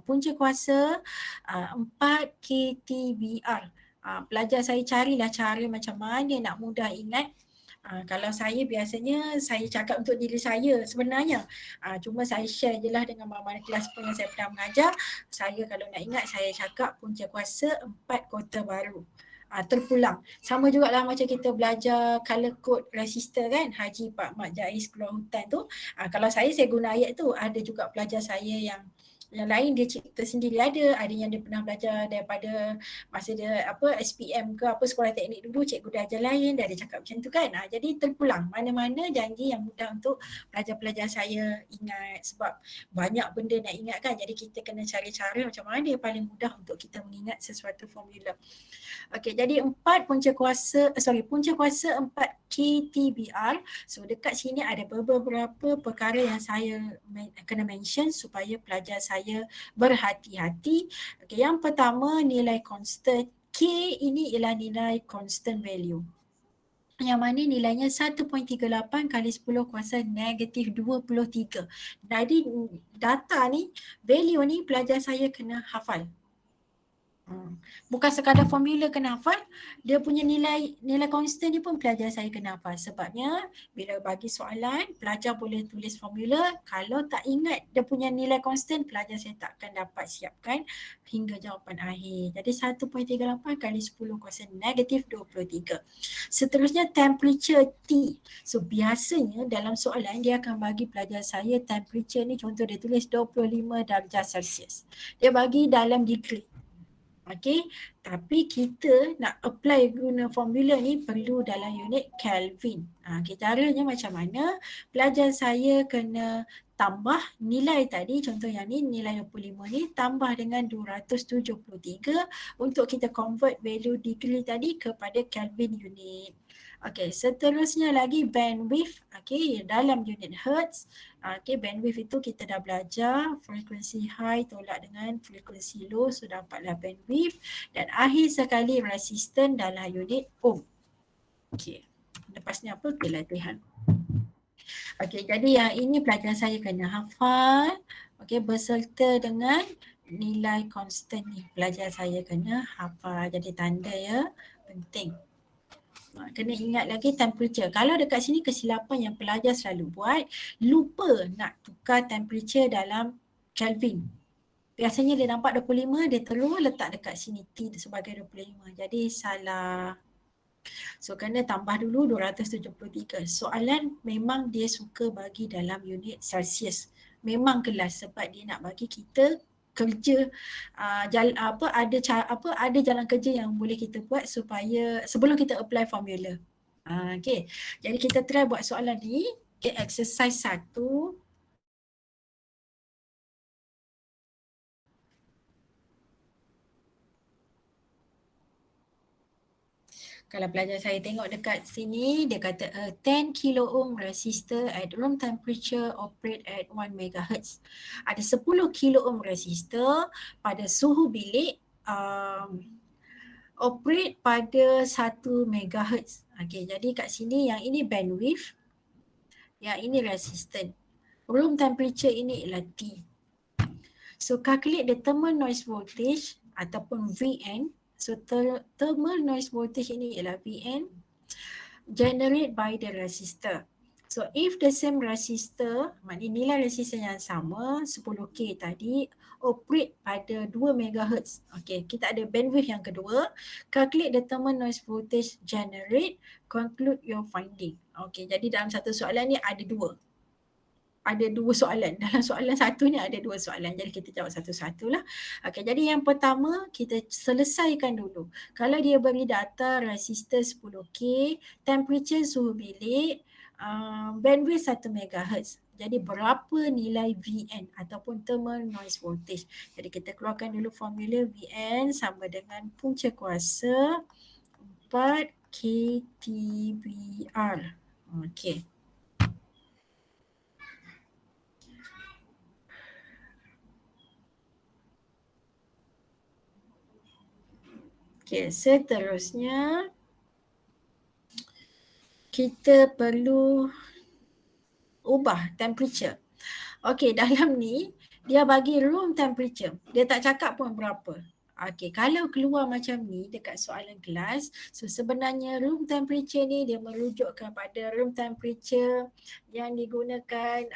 punca kuasa 4 kTBR. Pelajar saya carilah cara macam mana nak mudah ingat. Kalau saya biasanya saya cakap untuk diri saya sebenarnya, cuma saya share je lah dengan mana-mana kelas pun yang saya pernah mengajar. Saya kalau nak ingat saya cakap punca kuasa 4 kota baru terpulang. Sama jugalah macam kita belajar color code resistor kan, Haji Pak Mat Jais keluar hutan tu. Kalau saya guna ayat tu. Ada juga pelajar saya yang lain dia cipta sendiri, ada yang dia pernah belajar daripada masa dia SPM ke sekolah teknik dulu, cikgu dia ajar lain, dia ada cakap macam tu kan. Jadi terpulang mana-mana janji yang mudah untuk pelajar-pelajar saya ingat, sebab banyak benda nak ingat kan. Jadi kita kena cari cara macam mana yang paling mudah untuk kita mengingat sesuatu formula. Okey, jadi punca kuasa 4 kTBR. So dekat sini ada beberapa perkara yang saya kena mention supaya pelajar saya berhati-hati. Okay, yang pertama nilai constant. K ini ialah nilai constant value. Yang mana nilainya 1.38 kali 10 kuasa negatif 23. Jadi data ni, value ni pelajar saya kena hafal. Bukan sekadar formula kena hafal, dia punya nilai constant ni pun pelajar saya kena hafal. Sebabnya bila bagi soalan, pelajar boleh tulis formula, kalau tak ingat dia punya nilai constant, pelajar saya takkan dapat siapkan hingga jawapan akhir. Jadi 1.38 kali 10 kuasa negatif 23. Seterusnya temperature T. So biasanya dalam soalan dia akan bagi pelajar saya temperature ni, contoh dia tulis 25 darjah Celsius. Dia bagi dalam degree. Okay, tapi kita nak apply guna formula ni perlu dalam unit Kelvin. Okay, caranya macam mana? Pelajar saya kena tambah nilai tadi, contoh yang ni nilai 25 ni tambah dengan 273 untuk kita convert value degree tadi kepada Kelvin unit. Okay, seterusnya lagi bandwidth. Okay, dalam unit Hertz. Okay, bandwidth itu kita dah belajar frekuensi high tolak dengan frekuensi low, so dapatlah bandwidth. Dan akhir sekali resistan dalam unit ohm. Okay, lepas ni apa? Pelatihan. Okay, jadi yang ini pelajar saya kena hafal. Okay, beserta dengan nilai constant ni pelajar saya kena hafal. Jadi tanda ya, penting. Kena ingat lagi temperature. Kalau dekat sini kesilapan yang pelajar selalu buat, lupa nak tukar temperature dalam Kelvin. Biasanya dia nampak 25, dia terus letak dekat sini T sebagai 25. Jadi salah. So kena tambah dulu 273. Soalan memang dia suka bagi dalam unit Celsius. Memang kelas sebab dia nak bagi kita kerja ada jalan kerja yang boleh kita buat supaya sebelum kita apply formula. Okay. Jadi kita try buat soalan ni. Okay, exercise 1. Kalau pelajar saya tengok dekat sini, dia kata a 10 kilo ohm resistor at room temperature operate at 1 MHz. Ada 10 kilo ohm resistor pada suhu bilik operate pada 1 MHz. Okay, jadi kat sini yang ini bandwidth, yang ini resistant. Room temperature ini ialah T. So calculate the thermal noise voltage ataupun VN. So thermal noise voltage ini ialah VN generate by the resistor. So if the same resistor, maknanya nilai resistor yang sama 10K tadi operate pada 2 MHz. Okay, kita ada bandwidth yang kedua. Calculate the thermal noise voltage generate, conclude your finding. Okay, jadi dalam satu soalan ni ada dua soalan. Dalam soalan satu ni ada dua soalan. Jadi kita jawab satu-satu lah. Okay, jadi yang pertama kita selesaikan dulu. Kalau dia beri data resistor 10K, temperature suhu bilik, bandwidth 1 MHz. Jadi berapa nilai VN ataupun thermal noise voltage. Jadi kita keluarkan dulu formula VN sama dengan punca kuasa 4 kTBR. Okay. Okay, seterusnya kita perlu ubah temperature. Okay, dalam ni dia bagi room temperature. Dia tak cakap pun berapa. Okay, kalau keluar macam ni dekat soalan kelas, so sebenarnya room temperature ni dia merujuk kepada room temperature yang digunakan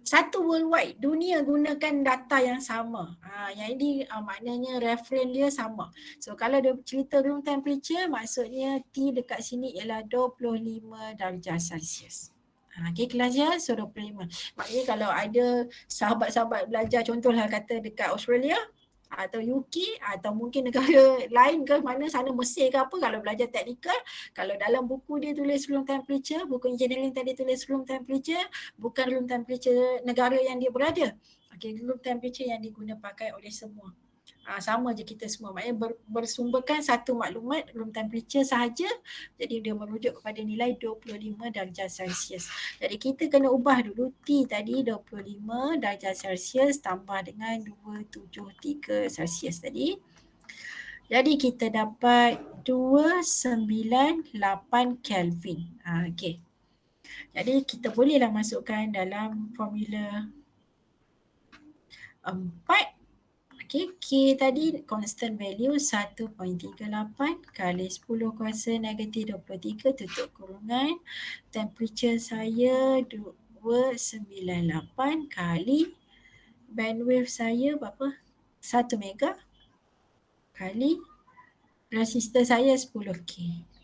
satu worldwide, dunia gunakan data yang sama. Yang ini maknanya reference dia sama. So kalau dia cerita room temperature, maksudnya T dekat sini ialah 25 darjah Celsius. Okay, kelas ya, so 25. Maknanya kalau ada sahabat-sahabat belajar, contohlah kata dekat Australia atau UK atau mungkin negara lain ke mana sana Mesir ke apa, kalau belajar teknikal, kalau dalam buku dia tulis room temperature, buku engineering tadi tulis room temperature, bukan room temperature negara yang dia berada. Okay, room temperature yang diguna pakai oleh semua. Sama je kita semua, maknanya bersumberkan satu maklumat room temperature sahaja, jadi dia merujuk kepada nilai 25 darjah Celsius. Jadi kita kena ubah dulu T tadi 25 darjah Celsius tambah dengan 273 Celsius tadi. Jadi kita dapat 298 Kelvin. Okay. Jadi kita bolehlah masukkan dalam formula 4. Okay, K tadi constant value 1.38 kali 10 kuasa negatif 23 tutup kurungan. Temperature saya 298 kali bandwidth saya berapa? 1 mega kali resistor saya 10K.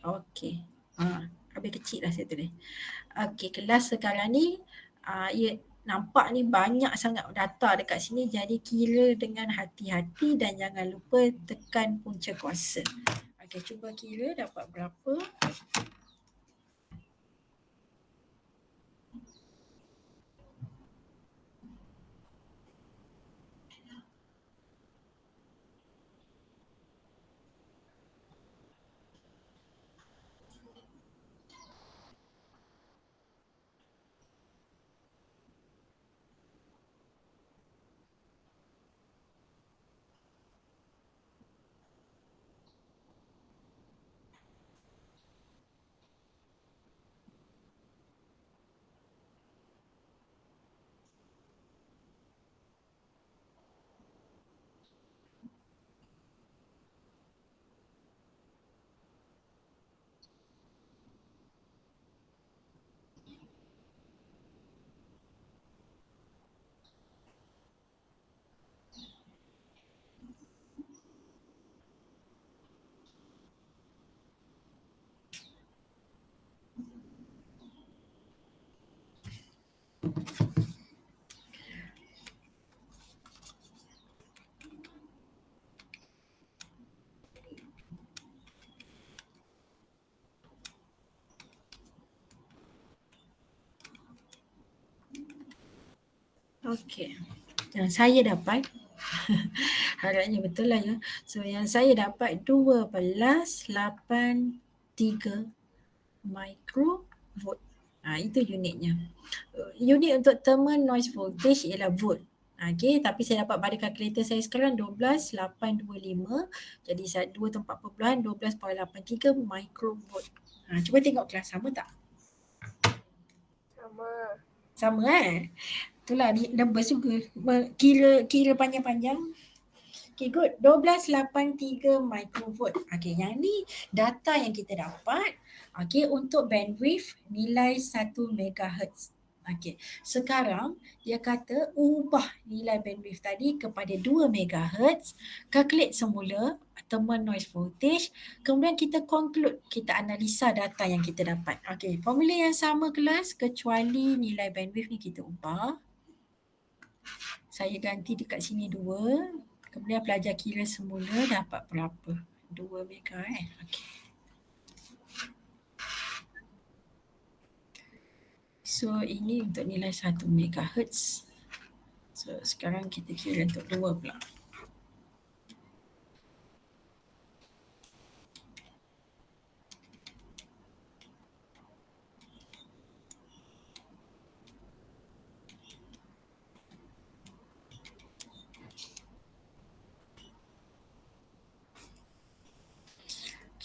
Okay. Habis kecil lah saya tulis. Okay, kelas sekarang ni nampak ni banyak sangat data dekat sini, jadi kira dengan hati-hati dan jangan lupa tekan punca kuasa. Okey, cuba kira dapat berapa. Okey. Yang saya dapat harapnya betul lah ya. So yang saya dapat 12.83 microvolt. Itu unitnya. Unit untuk thermal noise voltage ialah volt. Okey, tapi saya dapat pada kalkulator saya sekarang 12.825. Jadi 2.4.12.83 microvolt. Cuba tengok kelas sama tak? Sama. Sama Itulah numbers juga. Kira panjang-panjang. Okay, good. 12.83 microvolt. Okay, yang ni data yang kita dapat. Okay, untuk bandwidth nilai 1 MHz. Okay, sekarang dia kata ubah nilai bandwidth tadi kepada 2 MHz. Calculate semula thermal noise voltage. Kemudian kita conclude, kita analisa data yang kita dapat. Okay, formula yang sama kelas kecuali nilai bandwidth ni kita ubah. Saya ganti dekat sini 2. Kemudian pelajar kira semula dapat berapa? 2 mega Okay. So ini untuk nilai 1 MHz. So sekarang kita kira untuk 2 pula.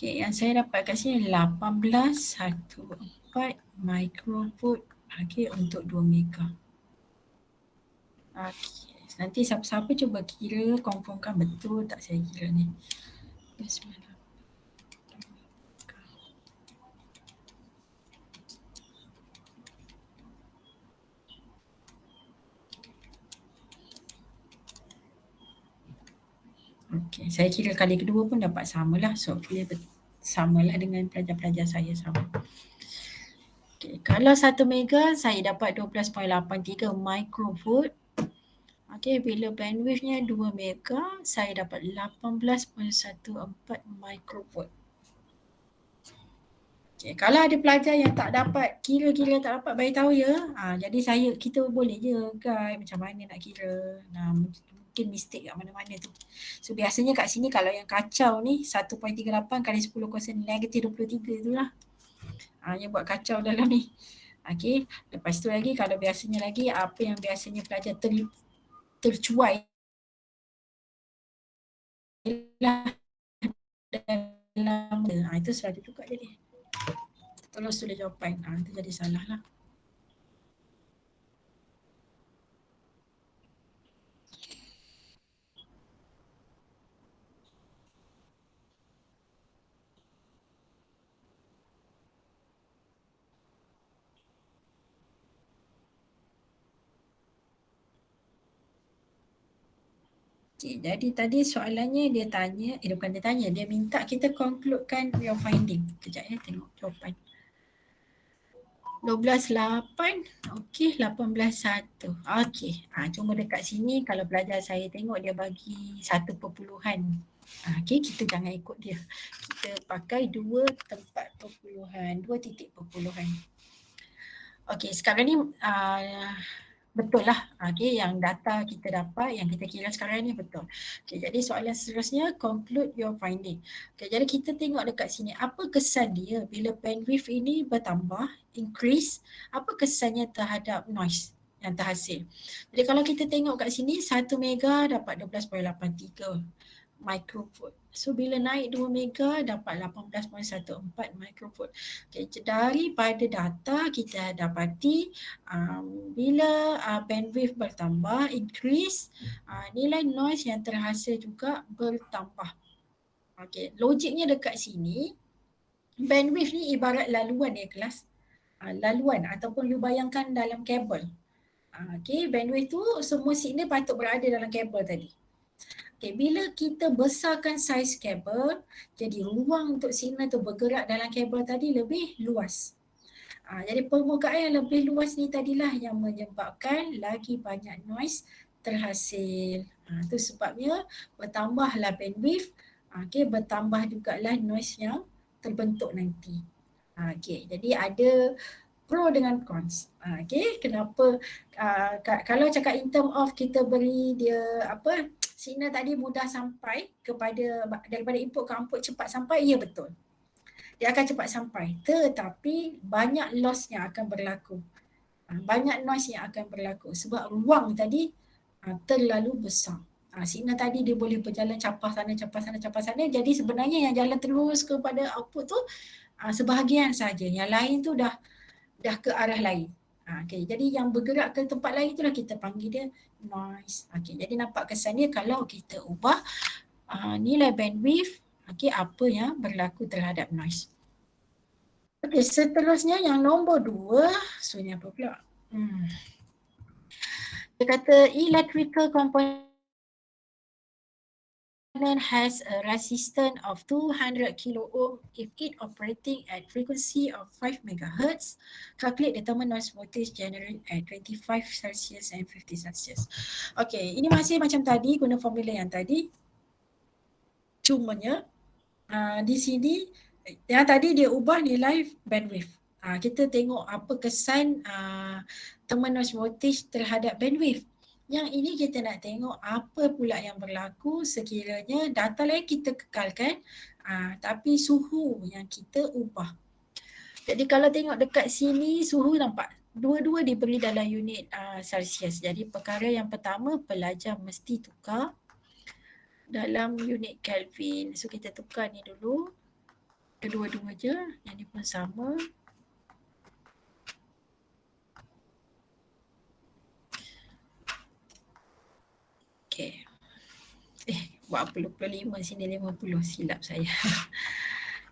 Okay, yang saya dapat kat sini 18.14 microvolt. Okay, untuk 2 mega. Okay, nanti siapa-siapa cuba kira, confirmkan betul tak saya kira ni. Bismillah. Okay, saya kira kali kedua pun dapat samalah. So, dia samalah dengan pelajar-pelajar saya sama. Okay, kalau 1 mega saya dapat 12.83 microvolt. Okay, bila bandwidthnya 2 mega saya dapat 18.14 microvolt. Okay, kalau ada pelajar yang tak dapat, kira-kira tak dapat, bagi tahu ya. Jadi kita boleh je guide macam mana nak kira. Mungkin mistake kat mana-mana tu. So biasanya kat sini kalau yang kacau ni 1.38 kali 10 kuasa negatif 23 tu lah. Yang buat kacau dalam ni. Okay. Lepas tu lagi kalau biasanya lagi apa yang biasanya pelajar tercuai dalam itu selalu juga jadi. Tolong tulis jawapan. Itu jadi salah lah. Okay, jadi tadi soalannya dia tanya, bukan dia tanya, dia minta kita concludekan your finding. Sekejap ya, tengok jawapan. 12.8, okey, 18.1. Okey, cuma dekat sini kalau pelajar saya tengok dia bagi 1 perpuluhan. Okey, kita jangan ikut dia. Kita pakai 2 tempat perpuluhan, 2 titik perpuluhan. Okey, sekarang ni betul lah. Okay, yang data kita dapat, yang kita kira sekarang ni betul. Okay, jadi soalan seterusnya, conclude your finding. Okay, jadi kita tengok dekat sini, apa kesan dia bila bandwidth ini bertambah, increase, apa kesannya terhadap noise yang terhasil. Jadi kalau kita tengok kat sini, 1 mega dapat 12.83 microvolt. So bila naik 2 mega dapat 18.14 microvolt. Okay, daripada data kita dapati bila bandwidth bertambah, increase, nilai noise yang terhasil juga bertambah. Okay, logiknya dekat sini, bandwidth ni ibarat laluan ya kelas. Laluan ataupun you bayangkan dalam kabel. Okay, bandwidth tu semua signal patut berada dalam kabel tadi. Okay, bila kita besarkan saiz kabel, jadi ruang untuk signal tu bergerak dalam kabel tadi lebih luas. Jadi permukaan yang lebih luas ni tadilah yang menyebabkan lagi banyak noise terhasil. Itu sebabnya bertambahlah bandwidth, bertambah jugalah noise yang terbentuk nanti. Jadi ada pro dengan cons. Kenapa kalau cakap in term of kita beri dia signal tadi mudah sampai kepada daripada input ke output cepat sampai, ya betul. Dia akan cepat sampai, tetapi banyak loss yang akan berlaku. Banyak noise yang akan berlaku sebab ruang tadi terlalu besar. Signal tadi dia boleh berjalan capah sana, capah sana, capah sana. Jadi sebenarnya yang jalan terus kepada output tu sebahagian saja. Yang lain tu dah ke arah lain. Jadi yang bergerak ke tempat lain itulah kita panggil dia noise. Jadi nampak kesan dia kalau kita ubah nilai bandwidth, apa yang berlaku terhadap noise. Seterusnya yang nombor 2, so ni apa pula? Dia kata electrical component has a resistance of 200 kilo ohm if it operating at frequency of 5 MHz. Calculate the thermal noise voltage generated at 25 Celsius and 50 Celsius. Ini masih macam tadi, guna formula yang tadi. Cumanya di sini yang tadi dia ubah nilai bandwidth. Kita tengok apa kesan thermal noise voltage terhadap bandwidth. Yang ini kita nak tengok apa pula yang berlaku sekiranya data lain kita kekalkan, tapi suhu yang kita ubah. Jadi kalau tengok dekat sini suhu nampak dua-dua diberi dalam unit Celsius. Jadi perkara yang pertama pelajar mesti tukar dalam unit Kelvin. So kita tukar ni dulu. Kedua-dua je, yang ni pun sama. Buat 45 sini 50, silap saya.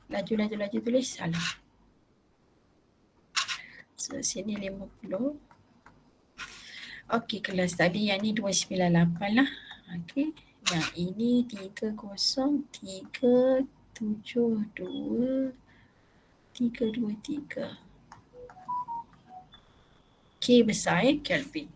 Laju tulis salah. So sini 50. Kelas tadi yang ni 298 lah. Yang ini 30372 323. K besar Kelvin.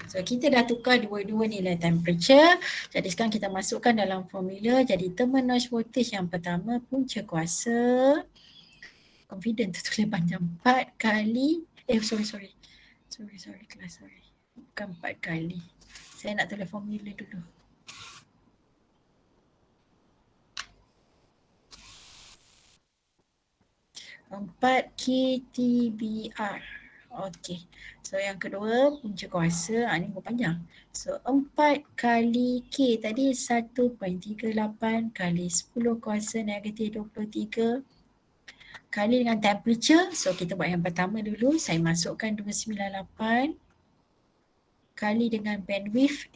So kita dah tukar dua-dua nilai temperature. Jadi sekarang kita masukkan dalam formula. Jadi thermal noise voltage yang pertama punca kuasa. Confident tu tulis panjang. 4 kali. Sorry kelas, sorry. Bukan 4 kali. Saya nak tulis formula dulu. Empat KTBR. So yang kedua punca kuasa, ni pun panjang. So 4 kali K tadi 1.38 kali 10 kuasa negatif 23 kali dengan temperature. So kita buat yang pertama dulu, saya masukkan 298 kali dengan bandwidth.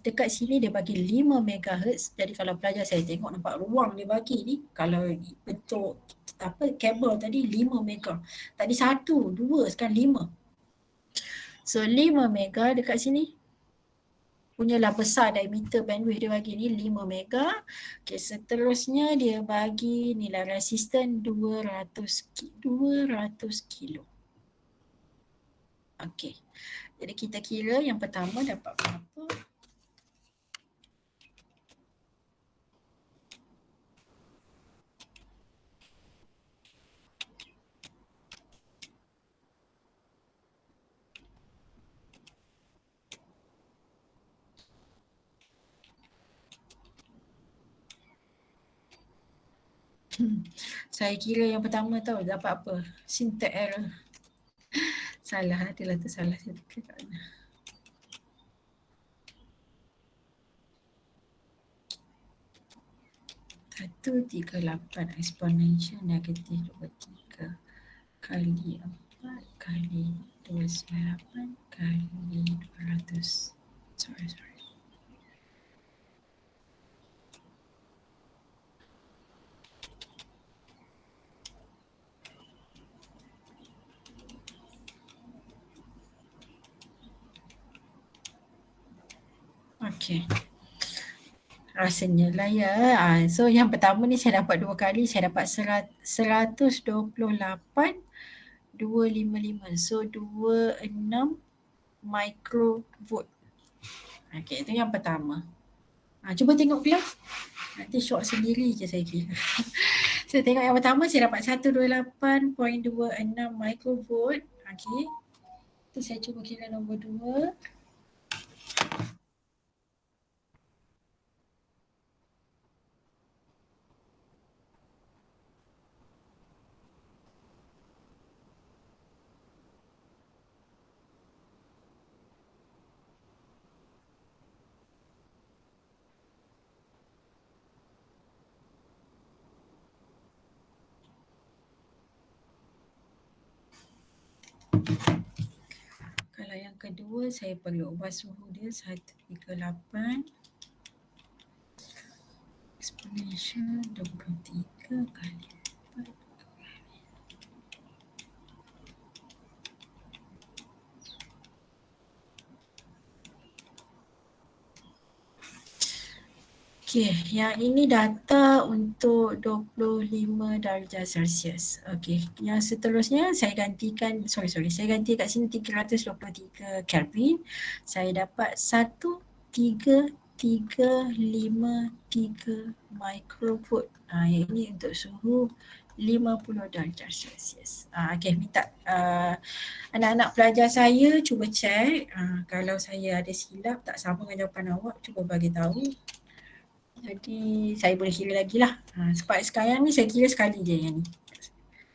Dekat sini dia bagi 5 MHz. Jadi kalau pelajar saya tengok nampak ruang dia bagi ni, kalau bentuk kabel tadi 5 mega. Tadi 1, 2, sekarang 5. So 5 mega dekat sini. Punyalah besar diameter bandwidth dia bagi ni 5 mega. Seterusnya dia bagi nilai resisten 200 kilo. Jadi kita kira yang pertama dapat berapa? Saya kira yang pertama tahu dapat apa? Syntax error. Salah, adalah tu salah saya tukar kat mana. Satu 38 exponential negatif 23 kali 4 kali 298 kali 200. Sorry. Rasanya lah ya. So yang pertama ni saya dapat 2 kali, saya dapat 128,255. So 26 microvolt. Okey, itu yang pertama. Cuba tengok kelas. Nanti syok sendiri je saya kira. So tengok yang pertama saya dapat 128.26 microvolt. Okey. Tu saya cuba kira nombor 2. Kalau yang kedua saya perlu ubah suhu dia 138 exponential 23 kali 4. Okey, yang ini data untuk 25 darjah Celsius. Okey, yang seterusnya saya gantikan, saya ganti kat sini 323 Kelvin. Saya dapat 13353 microvolt. Yang ini untuk suhu 50 darjah Celsius. Okey, minta anak-anak pelajar saya cuba cek kalau saya ada silap tak sama dengan jawapan awak, cuba bagi tahu. Jadi saya boleh kira lagi lah. Sebab sekarang ni saya kira sekali je yang ni.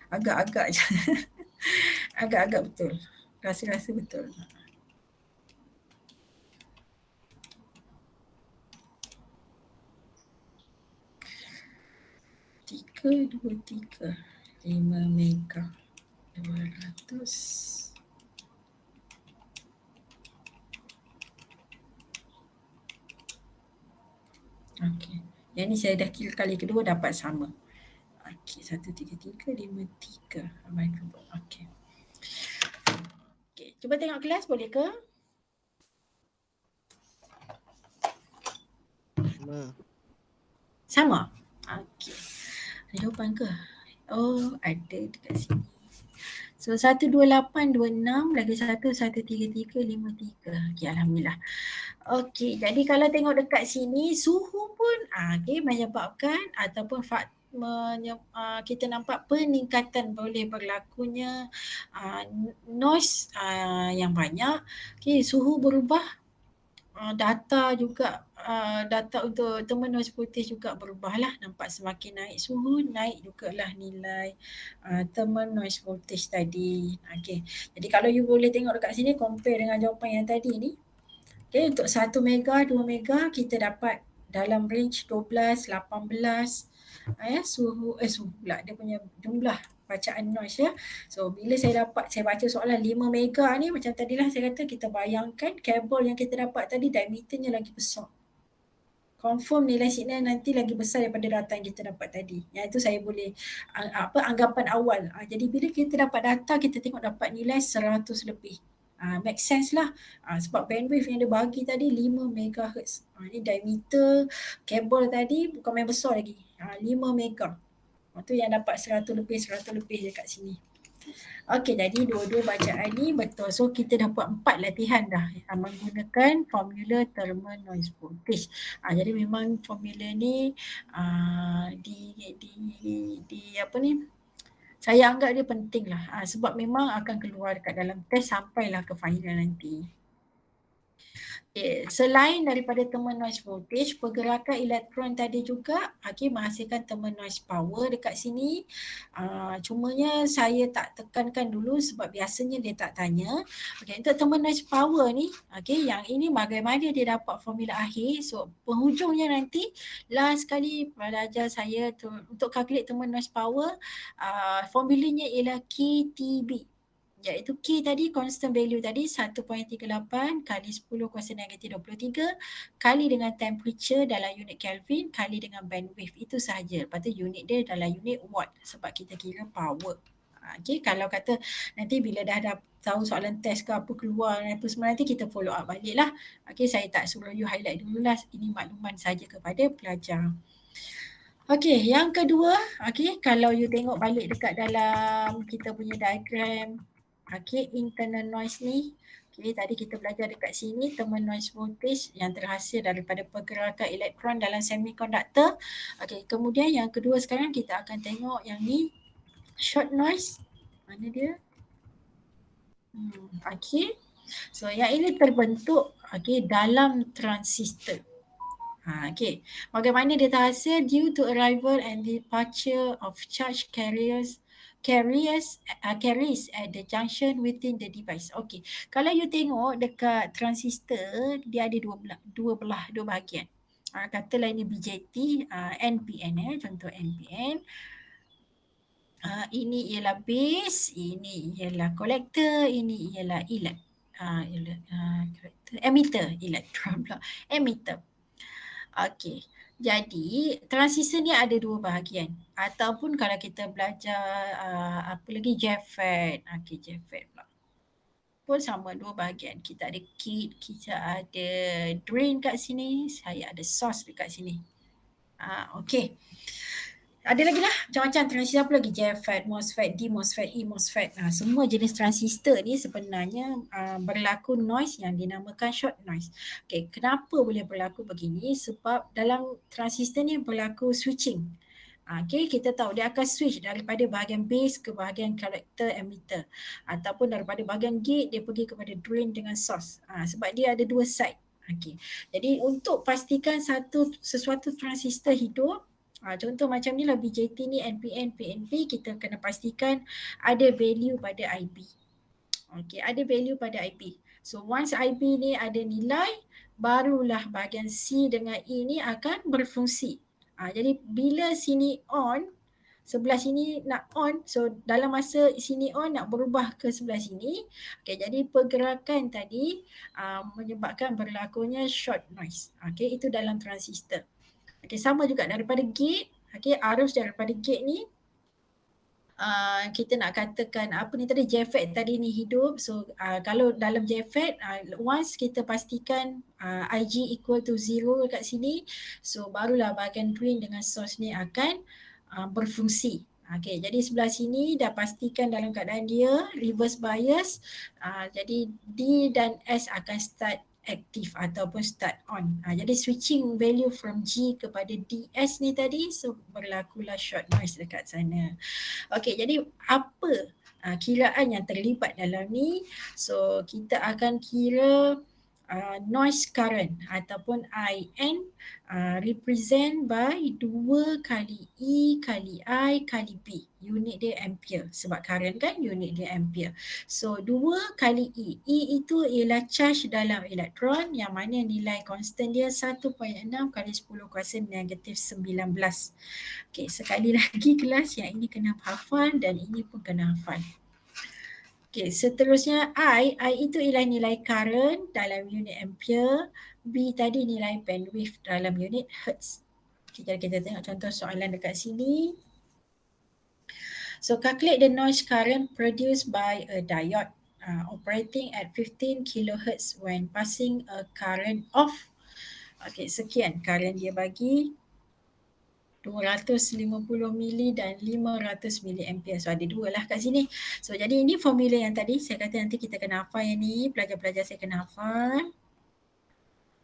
Agak-agak je. Agak-agak betul. Rasa-rasa betul. Tiga, 23, 5 mega, 200. Okey. Yang ni saya dah kira kali kedua dapat sama. Okey, 13353 microvolt. Okey. Okey, cuba tengok kelas boleh ke? Sama. Okey. Ada jawapan ke? Oh, ada dekat sini. So 12826 lagi 13353. Okey, alhamdulillah. Okey, jadi kalau tengok dekat sini suhu pun menyebabkan ataupun kita nampak peningkatan boleh berlakunya noise yang banyak. Okey, suhu berubah, data juga data untuk thermal noise voltage juga berubahlah. Nampak semakin naik suhu, naik jugalah nilai thermal noise voltage tadi. Okey, jadi kalau you boleh tengok dekat sini compare dengan jawapan yang tadi ni. Okay, untuk 1 mega, 2 mega kita dapat dalam range 12, 18 suhu pula dia punya jumlah bacaan noise ya. So bila saya baca soalan 5 mega ni macam tadilah saya kata kita bayangkan kabel yang kita dapat tadi diameternya lagi besar. Confirm nilai signal nanti lagi besar daripada data yang kita dapat tadi. Yang itu saya boleh anggapan awal. Jadi bila kita dapat data kita tengok dapat nilai 100 lebih. Make sense lah. Sebab bandwidth yang dia bagi tadi 5 MHz. Ini diameter kabel tadi bukan main besar lagi. 5 mega. Itu yang dapat 100 lebih dekat sini. Okey, jadi dua-dua bacaan ni betul. So kita dapat 4 latihan dah menggunakan formula thermal noise voltage. Jadi memang formula ni saya anggap dia penting lah sebab memang akan keluar dekat dalam test sampailah ke final nanti. Okay. Selain daripada thermal noise voltage, pergerakan elektron tadi juga menghasilkan thermal noise power dekat sini. Cumanya saya tak tekankan dulu sebab biasanya dia tak tanya. Okay, untuk thermal noise power ni, yang ini bagaimana dia dapat formula akhir. So penghujungnya nanti last sekali pelajar saya untuk calculate thermal noise power, formulanya ialah KTB. Iaitu K tadi constant value tadi 1.38 kali 10 kuasa negatif 23 kali dengan temperature dalam unit Kelvin kali dengan bandwidth. Itu sahaja. Lepas tu unit dia dalam unit watt sebab kita kira power. Kalau kata nanti bila dah tahu soalan test ke apa keluar apa semua, nanti kita follow up balik lah. Okay, saya tak suruh you highlight dulu lah. Ini makluman saja kepada pelajar. Okay, yang kedua, okay, kalau you tengok balik dekat dalam kita punya diagram, okay, internal noise ni, okay, tadi kita belajar dekat sini, thermal noise voltage yang terhasil daripada pergerakan elektron dalam semikonduktor. Okay, kemudian yang kedua sekarang kita akan tengok yang ni, short noise. Mana dia? Okay, so yang ini terbentuk okay, dalam transistor. Okay, bagaimana dia terhasil? Due to arrival and departure of charge carries at the junction within the device. Okay, kalau you tengok dekat transistor, dia ada dua bahagian. Katalah ini BJT, NPN, contoh NPN. Ini ialah base, ini ialah collector, ini ialah emitter, elektron pula, emitter. Okey, jadi transistor ni ada dua bahagian, ataupun kalau kita belajar apa lagi, JFET, okey, JFET pula pun sama, dua bahagian. Kita ada gate, kita ada drain kat sini, saya ada source dekat sini. Okey, ada lagi lah macam-macam transistor, apa lagi, JFET, MOSFET, DMOSFET, E-MOSFET. Semua jenis transistor ni sebenarnya berlaku noise yang dinamakan short noise. Okay, kenapa boleh berlaku begini? Sebab dalam transistor ni berlaku switching. Okay, kita tahu dia akan switch daripada bahagian base ke bahagian collector emitter, ataupun daripada bahagian gate dia pergi kepada drain dengan source. Sebab dia ada dua side. Okay, jadi untuk pastikan sesuatu transistor hidup, contoh macam ni lah BJT ni, NPN, PNP, kita kena pastikan ada value pada IB. Okay, ada value pada IB. So once IB ni ada nilai, barulah bahagian C dengan E ni akan berfungsi. Jadi bila sini on, sebelah sini nak on, so dalam masa sini on nak berubah ke sebelah sini. Okay, jadi pergerakan tadi menyebabkan berlakunya short noise. Okay, itu dalam transistor. Okay, sama juga daripada gate. Okay, arus daripada gate ni kita nak katakan apa ni tadi, JFET tadi ni hidup. So kalau dalam JFET, once kita pastikan IG equal to 0 kat sini, so barulah bahagian drain dengan source ni akan berfungsi. Okay, jadi sebelah sini dah pastikan dalam keadaan dia reverse bias, jadi D dan S akan start aktif ataupun start on. Jadi switching value from G kepada DS ni tadi, so berlakulah short noise dekat sana. Okey, jadi apa kiraan yang terlibat dalam ni? So kita akan kira noise current ataupun IN represent by 2 kali E kali I kali B. Unit dia ampere, sebab current kan unit dia ampere. So 2 kali E. E itu ialah charge dalam elektron yang mana nilai constant dia 1.6 kali 10 kuasa negatif 19. Okey, sekali lagi kelas yang ini kena hafal dan ini pun kena hafal. Okay, seterusnya I itu ialah nilai current dalam unit ampere, B tadi nilai bandwidth dalam unit hertz. Okay, jadi kita tengok contoh soalan dekat sini. So calculate the noise current produced by a diode operating at 15 kHz when passing a current of, okay, sekian current dia bagi 250 mili dan 500 mili ampere. So ada dua lah kat sini. So jadi ini formula yang tadi saya kata nanti kita kena hafal yang ni, pelajar-pelajar saya kena hafal.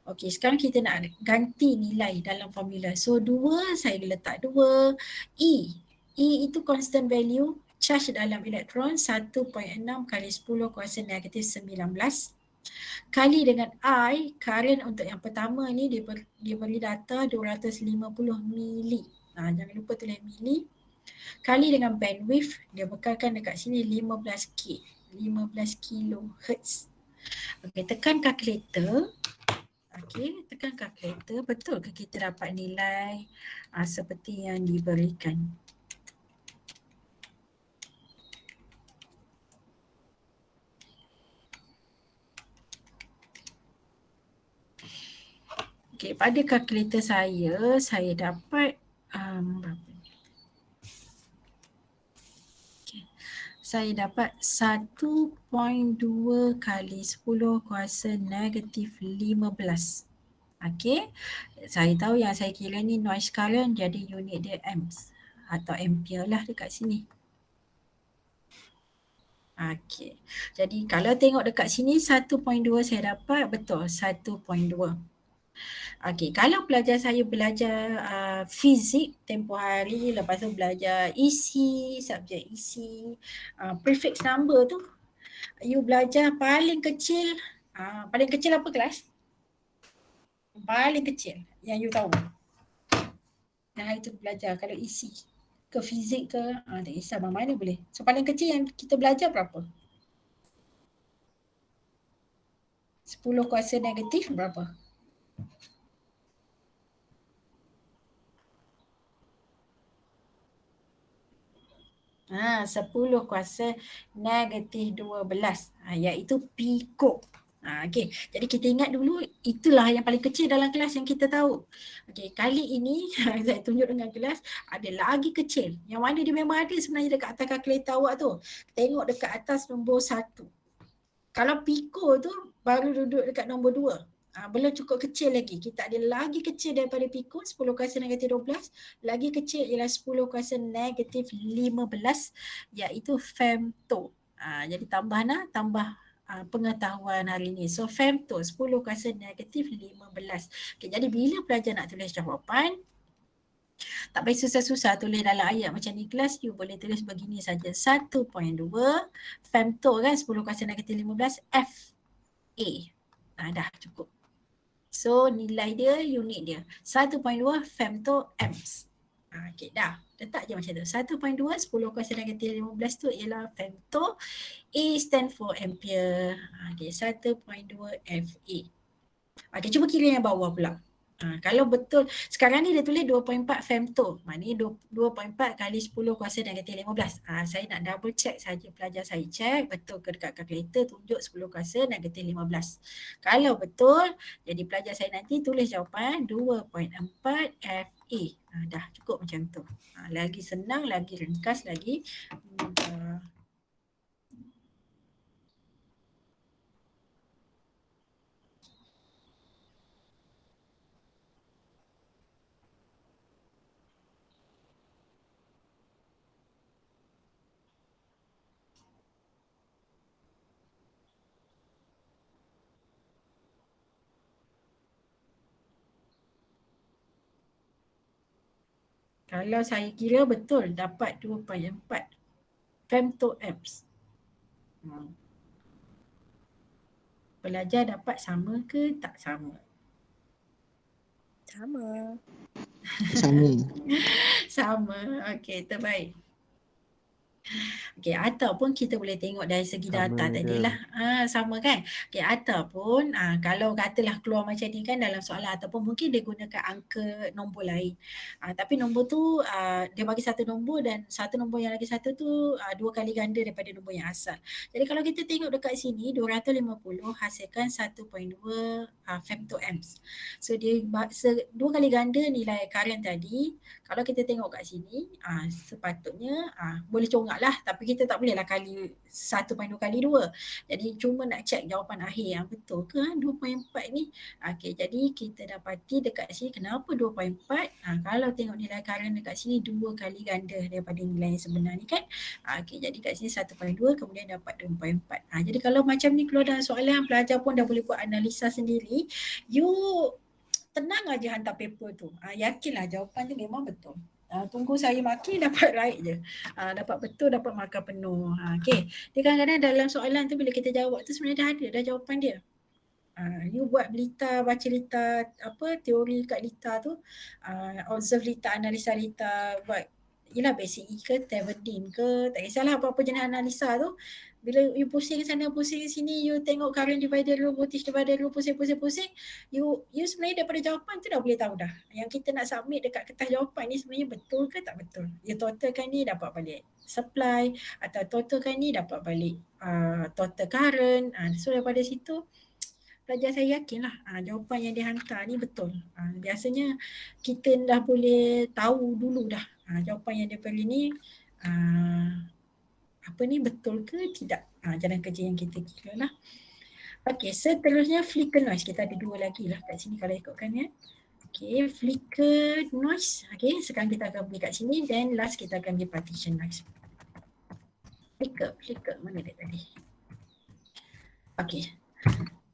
Okey, sekarang kita nak ganti nilai dalam formula. So 2 saya letak 2. E itu constant value charge dalam elektron 1.6 kali 10 kuasa negatif 19. Kali dengan I, current untuk yang pertama ni dia beri data 250 mili. Jangan lupa tulis mili. Kali dengan bandwidth, dia bekalkan dekat sini 15 kHz. Okey, tekan kalkulator. Okey, tekan kalkulator. Betul ke kita dapat nilai seperti yang diberikan? Okay, pada kalkulator saya dapat berapa? Okay. saya dapat 1.2 kali 10 kuasa negatif 15. Okey, saya tahu yang saya kira ni noise current, jadi unit dia amps atau ampere lah dekat sini. Okey, jadi kalau tengok dekat sini 1.2 saya dapat betul 1.2. Okey, kalau pelajar saya belajar fizik tempoh hari, lepas tu belajar EC, subjek EC, prefix number tu, you belajar paling kecil apa kelas? Paling kecil yang you tahu. Nah itu belajar kalau EC ke fizik ke, tak kisah mana boleh. So paling kecil yang kita belajar berapa? 10 kuasa negatif berapa? Ha, 10 kuasa negatif 12, iaitu piko. Okey, jadi kita ingat dulu itulah yang paling kecil dalam kelas yang kita tahu. Okey, kali ini saya tunjuk dengan kelas ada lagi kecil. Yang mana dia memang ada sebenarnya dekat atas kalkulator awak tu. Tengok dekat atas nombor 1. Kalau piko tu baru duduk dekat nombor 2. Belum cukup kecil lagi. Kita ada lagi kecil daripada piko, 10 kuasa negatif 12. Lagi kecil ialah 10 kuasa negatif 15, iaitu femto. Jadi tambah pengetahuan hari ini. So femto 10 kuasa negatif 15. Okay, jadi bila pelajar nak tulis jawapan, tak payah susah-susah tulis dalam ayat macam ni kelas, you boleh tulis begini saja. 1.2 femto kan 10 kuasa negatif 15 F A. Dah cukup. So nilai dia, unit dia 1.2 femto amps. Okey, dah. Letak je macam tu. 1.2 10 kuasa negatif 15 tu ialah femto. A stand for ampere. Okey, 1.2 FA. Okey, cuba kira yang bawah pula. Kalau betul, sekarang ni dia tulis 2.4 femto. Maknanya 2.4 kali 10 kuasa negatif 15. Saya nak double check saja, pelajar saya check betul ke dekat kalkulator tunjuk 10 kuasa negatif 15. Kalau betul, jadi pelajar saya nanti tulis jawapan 2.4 FA. Dah cukup macam tu. Lagi senang, lagi ringkas, lagi mudah. Kalau saya kira betul dapat 2.4 femtoamps. Pelajar dapat sama ke tak sama? Sama. Sama. Sama. Okey, terbaik. Okey, ataupun kita boleh tengok dari segi Sama data ke? tadilah. Sama kan? Okey, ataupun kalau katalah keluar macam ni kan dalam soalan, ataupun mungkin dia gunakan angka nombor lain. Tapi nombor tu dia bagi satu nombor dan satu nombor yang lagi satu tu 2 kali ganda daripada nombor yang asal. Jadi kalau kita tengok dekat sini 250 hasilkan 1.2 femtoamps. So dia 2 kali ganda nilai current tadi. Kalau kita tengok kat sini sepatutnya boleh congak lah, tapi kita tak bolehlah kali 1.2 kali 2. Jadi cuma nak check jawapan akhir yang betul ke 2.4 ni. Okey, jadi kita dapati dekat sini kenapa 2.4? Kalau tengok nilai current dekat sini 2 kali ganda daripada nilai yang sebenar ni kan. Okey, jadi kat sini 1.2 kemudian dapat 2.4. Jadi kalau macam ni keluar dalam soalan, pelajar pun dah boleh buat analisa sendiri. You tenang aja hantar paper tu. Yakinlah jawapan tu memang betul. Tunggu saya maki dapat right je. Dapat betul, dapat markah penuh. Okey. Dia kadang-kadang dalam soalan tu bila kita jawab tu sebenarnya dah ada dah jawapan dia. You buat lita, baca lita, teori kat lita tu, observe lita, analisa lita, buat yelah basic E ke, Teverdin ke, tak kisahlah apa-apa jenis analisa tu. Bila you pusing sana, pusing sini, you tengok current divider rule, voltage divider rule, pusing, you sebenarnya daripada jawapan tu dah boleh tahu dah. Yang kita nak submit dekat kertas jawapan ni sebenarnya betul ke tak betul. You totalkan ni dapat balik supply, atau totalkan ni dapat balik total current. So daripada situ pelajar saya yakin lah jawapan yang dia hantar ni betul. Biasanya kita dah boleh tahu dulu dah jawapan yang dia pilih ni apa ni betul ke tidak. Jalan kerja yang kita kira lah. Okey, seterusnya flicker noise. Kita ada 2 lagi lah kat sini kalau ikutkan ya. Okey, flicker noise. Okey, sekarang kita akan pergi kat sini dan last kita akan pergi partition noise. Flicker mana dia tadi? Okey.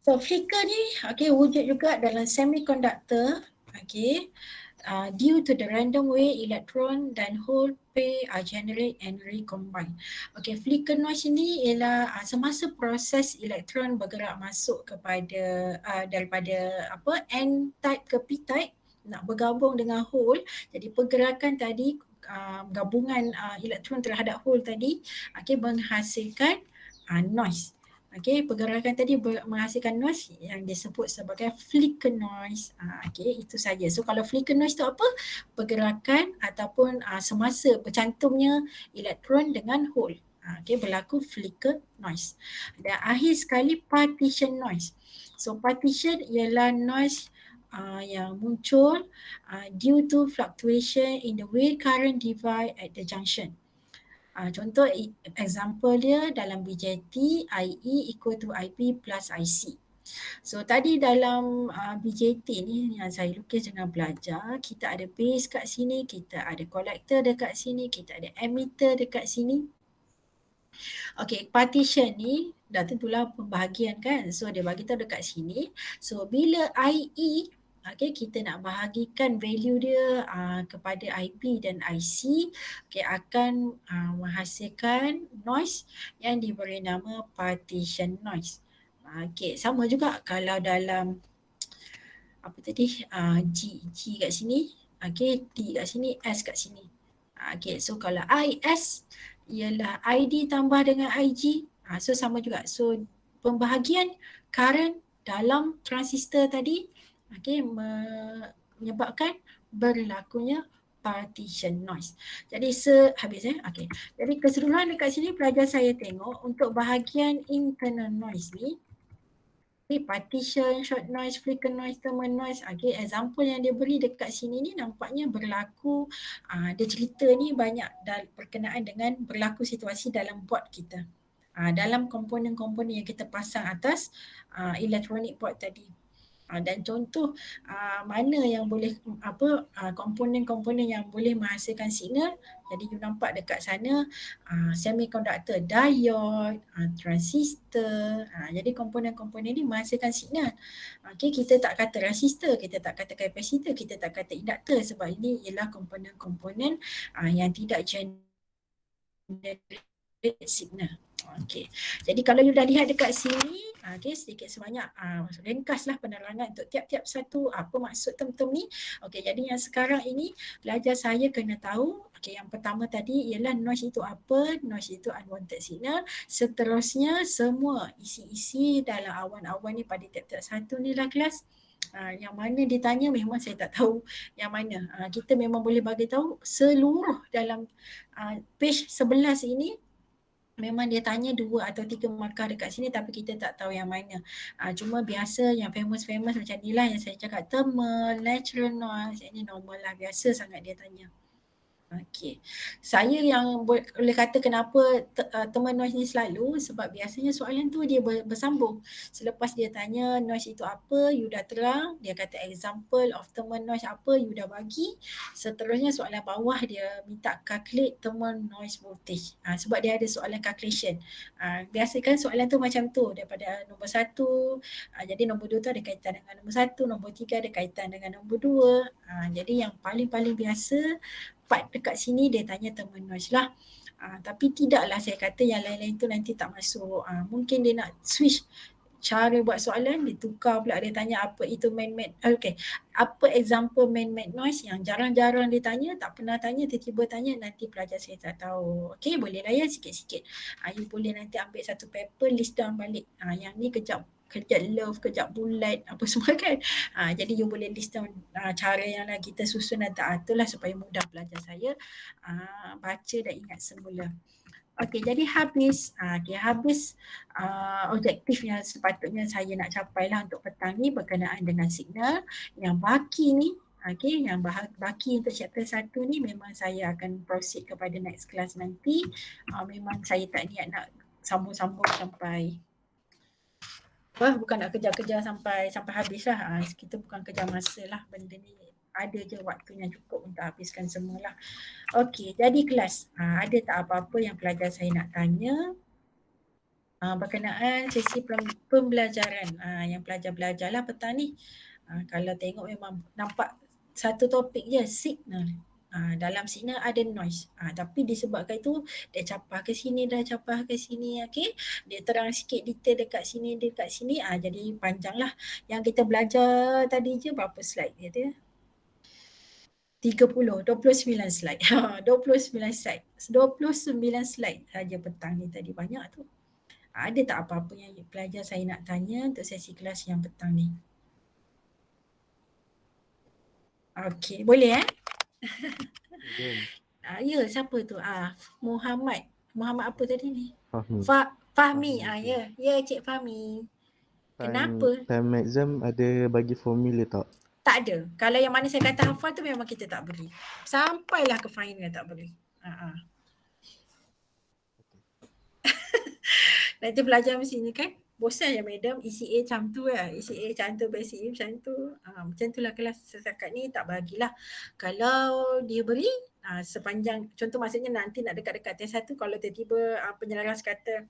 So flicker ni wujud juga dalam semiconductor. Due to the random way electron dan hole pair are generate and recombine. Flicker noise ini ialah semasa proses elektron bergerak masuk kepada daripada N type ke P type nak bergabung dengan hole. Jadi pergerakan tadi gabungan elektron terhadap hole tadi menghasilkan noise. Pergerakan tadi menghasilkan noise yang disebut sebagai flicker noise. Itu saja. So kalau flicker noise tu apa? Pergerakan ataupun semasa bercantumnya elektron dengan hole. Berlaku flicker noise. Dan akhir sekali partition noise. So partition ialah noise yang muncul due to fluctuation in the wave current divide at the junction. Contoh example dia dalam BJT IE equal to IP plus IC. So tadi dalam BJT ni yang saya lukis dengan belajar, kita ada base kat sini, kita ada collector dekat sini, kita ada emitter dekat sini. Partition ni dah tentulah pembahagian kan. So dia bagi tahu dekat sini. So bila IE kita nak bahagikan value dia kepada IP dan IC, akan menghasilkan noise yang diberi nama partition noise. Sama juga kalau dalam G kat sini, T kat sini, S kat sini. So kalau IS ialah ID tambah dengan IG, so sama juga. So pembahagian current dalam transistor tadi menyebabkan berlakunya partition noise. Jadi habis ya. Jadi keseluruhan dekat sini pelajar saya tengok untuk bahagian internal noise ni, partition, short noise, flicker noise, thermal noise. Example yang dia beri dekat sini ni nampaknya berlaku, dia cerita ni banyak berkenaan dengan berlaku situasi dalam board kita. Dalam komponen-komponen yang kita pasang atas electronic board tadi. Dan contoh mana yang boleh komponen-komponen yang boleh menghasilkan signal. Jadi you nampak dekat sana semiconductor diode, transistor. Jadi komponen-komponen ni menghasilkan signal. Kita tak kata resistor, kita tak kata kapasitor, kita tak kata induktor sebab ini ialah komponen-komponen yang tidak generate signal. Jadi kalau you dah lihat dekat sini, sedikit sebanyak ringkaslah penerangan untuk tiap-tiap satu apa maksud term-term ni. Jadi yang sekarang ini pelajar saya kena tahu, yang pertama tadi ialah noise itu apa, noise itu unwanted signal. Seterusnya semua isi-isi dalam awan-awan ni pada tiap-tiap satu ni lah kelas. Yang mana ditanya memang saya tak tahu yang mana. Kita memang boleh bagi tahu seluruh dalam page 11 ini. Memang dia tanya 2 atau 3 markah dekat sini tapi kita tak tahu yang mana. Cuma biasa yang famous macam ni lah yang saya cakap, thermal, natural noise, ini normal lah, biasa sangat dia tanya. Saya yang boleh kata kenapa thermal noise ni selalu sebab biasanya soalan tu dia bersambung. Selepas dia tanya noise itu apa, you dah terang, dia kata example of thermal noise apa, you dah bagi. Seterusnya soalan bawah dia minta calculate thermal noise voltage. Sebab dia ada soalan calculation. Biasa kan soalan tu macam tu daripada nombor 1. Jadi nombor 2 tu ada kaitan dengan nombor 1, nombor 3 ada kaitan dengan nombor 2. Jadi yang paling-paling biasa part dekat sini dia tanya thermal noise lah. Tapi tidaklah saya kata yang lain-lain tu nanti tak masuk. Mungkin dia nak switch cara buat soalan, dia tukar pula, dia tanya apa itu man-made. Apa example man-made noise yang jarang-jarang dia tanya, tak pernah tanya, tiba-tiba tanya, nanti pelajar saya tak tahu. Boleh layan sikit-sikit. You boleh nanti ambil satu paper, list down balik. Yang ni kejap love, kejap bulat, apa semua kan. Jadi you boleh list down cara yang kita susun dan tak aturlah supaya mudah pelajar saya baca dan ingat semula. Jadi habis objektif yang sepatutnya saya nak capai lah untuk petang ni berkenaan dengan signal. Yang baki ni Okay, yang baki untuk chapter 1 ni memang saya akan proceed kepada next class nanti. Memang saya tak niat nak sambung-sambung sampai bukan nak kejar-kejar sampai habis lah. Kita bukan kejar masa lah, benda ni ada je waktunya cukup untuk habiskan semualah. Okey, jadi kelas. Ada tak apa-apa yang pelajar saya nak tanya berkenaan sesi pembelajaran yang pelajar belajar lah petang ni. Kalau tengok memang nampak satu topik je, signal. Dalam signal ada noise. Tapi disebabkan itu dia capah ke sini, okey. Dia terang sikit detail dekat sini. Jadi panjang lah. Yang kita belajar tadi je berapa slide dia? 29 slide. 29 slide. 29 slide saja petang ni tadi, banyak tu. Ada tak apa-apa yang pelajar saya nak tanya untuk sesi kelas yang petang ni? Okey, boleh ya, siapa tu? Muhammad apa tadi ni? Fahmi. Ya Cik Fahmi. Kenapa? Time exam ada bagi formula tak? Tak ada. Kalau yang mana saya kata hafal tu memang kita tak beri. Sampailah ke final tak beri. Nanti belajar macam ni kan, bosan ya madam, ECA macam tu lah. ECA macam tu, basic macam tu. Macam tu lah kelas setakat ni tak bagilah. Kalau dia beri sepanjang, contoh maksudnya nanti nak dekat-dekat test 1, kalau tiba-tiba penyelaras kata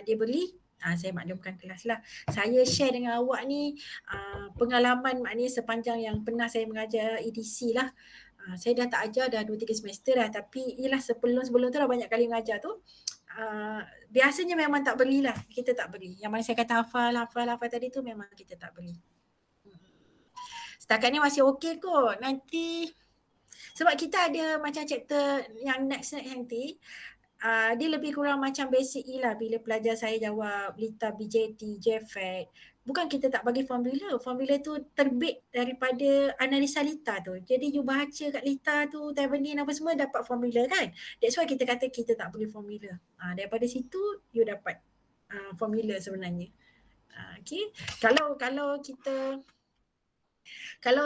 dia beri, saya maklumkan kelas lah. Saya share dengan awak ni pengalaman maknanya sepanjang yang pernah saya mengajar EDC lah. Saya dah tak ajar dah 2-3 semester dah, tapi ialah sebelum tu dah banyak kali mengajar tu. Biasanya memang tak berilah, kita tak beri. Yang mana saya kata hafal tadi tu memang kita tak beri. Setakat ni masih okey kot. Nanti sebab kita ada macam chapter yang next nanti, dia lebih kurang macam basic lah. Bila pelajar saya jawab LITA, BJT, JFET, bukan kita tak bagi formula. Formula tu terbit daripada analisa LITA tu. Jadi you baca kat LITA tu, Tavernier apa semua dapat formula kan. That's why kita kata kita tak beri formula. Daripada situ you dapat formula sebenarnya. Okay. Kalau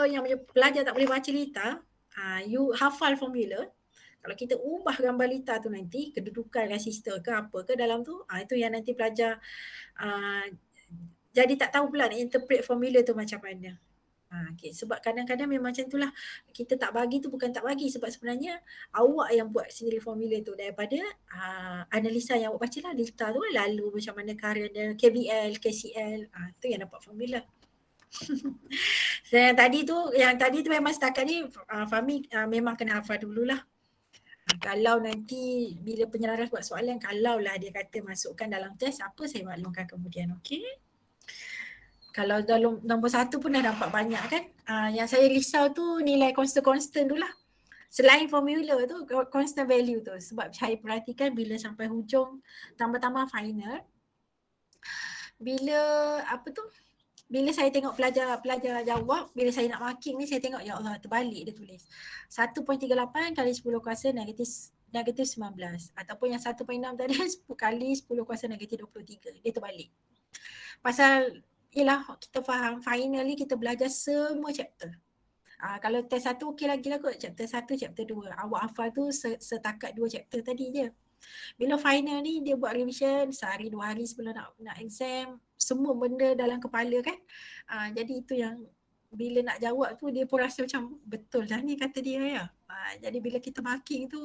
yang pelajar tak boleh baca LITA, you hafal formula. Kalau kita ubah gambar LITA tu nanti, kedudukan resistor ke apa ke dalam tu, itu yang nanti pelajar jadi tak tahu pula nak interpret formula tu macam mana. Okay. Sebab kadang-kadang memang macam itulah, kita tak bagi tu bukan tak bagi, sebab sebenarnya awak yang buat sendiri formula tu daripada analisa yang awak baca lah LITA tu, lalu macam mana current dia, KVL, KCL, tu yang dapat formula. Yang tadi tu memang setakat ni Fahmi memang kena hafal dululah. Kalau nanti bila penyelaras buat soalan, kalaulah dia kata masukkan dalam test, apa saya maklumkan kemudian, okey? Kalau dalam nombor 1 pun dah nampak banyak kan. Yang saya risau tu nilai constant tu lah. Selain formula tu, constant value tu. Sebab saya perhatikan bila sampai hujung tambah-tambah final, bila saya tengok pelajar jawab, bila saya nak marking ni, saya tengok ya Allah terbalik dia tulis 1.38 kali 10 kuasa negatif 19, ataupun yang 1.6 tadi 10 kali 10 kuasa negatif 23, dia terbalik. Pasal ialah kita faham finally kita belajar semua chapter. Kalau test 1 okey lagi lah kot, chapter 1, chapter 2. Awak hafal tu setakat 2 chapter tadi je. Bila final ni dia buat revision sehari 2 hari sebelum nak exam, semua benda dalam kepala kan. Jadi itu yang bila nak jawab tu dia pun rasa macam betul dah ni kata dia ya. Jadi bila kita marking tu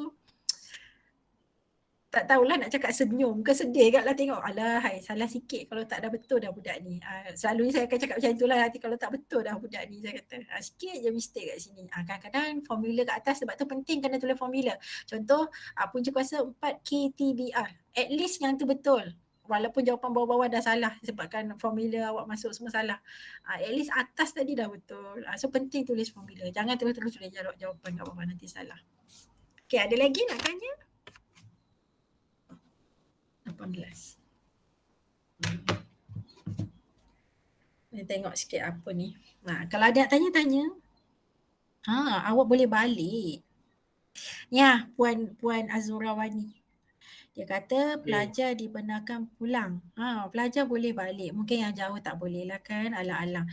tak tahulah nak cakap senyum ke sedih kat lah tengok. Alah hai, salah sikit kalau tak dah betul dah budak ni. Selalu saya akan cakap macam itulah, nanti kalau tak betul dah budak ni saya kata. Sikit je mistake kat sini. Kadang-kadang formula kat atas, sebab tu penting kena tulis formula. Contoh punca kuasa 4 KTBR. At least yang tu betul. Walaupun jawapan bawah-bawah dah salah sebabkan formula awak masuk semua salah. At least atas tadi dah betul. So penting tulis formula. Jangan terus-terus tulis jawapan kat bawah nanti salah. Okay, ada lagi nak tanya? 18. Saya tengok sikit apa ni. Kalau ada nak tanya-tanya, awak boleh balik. Ya, Puan Azurawani. Dia kata pelajar dibenarkan pulang. Pelajar boleh balik. Mungkin yang jauh tak boleh lah kan. Alang-alang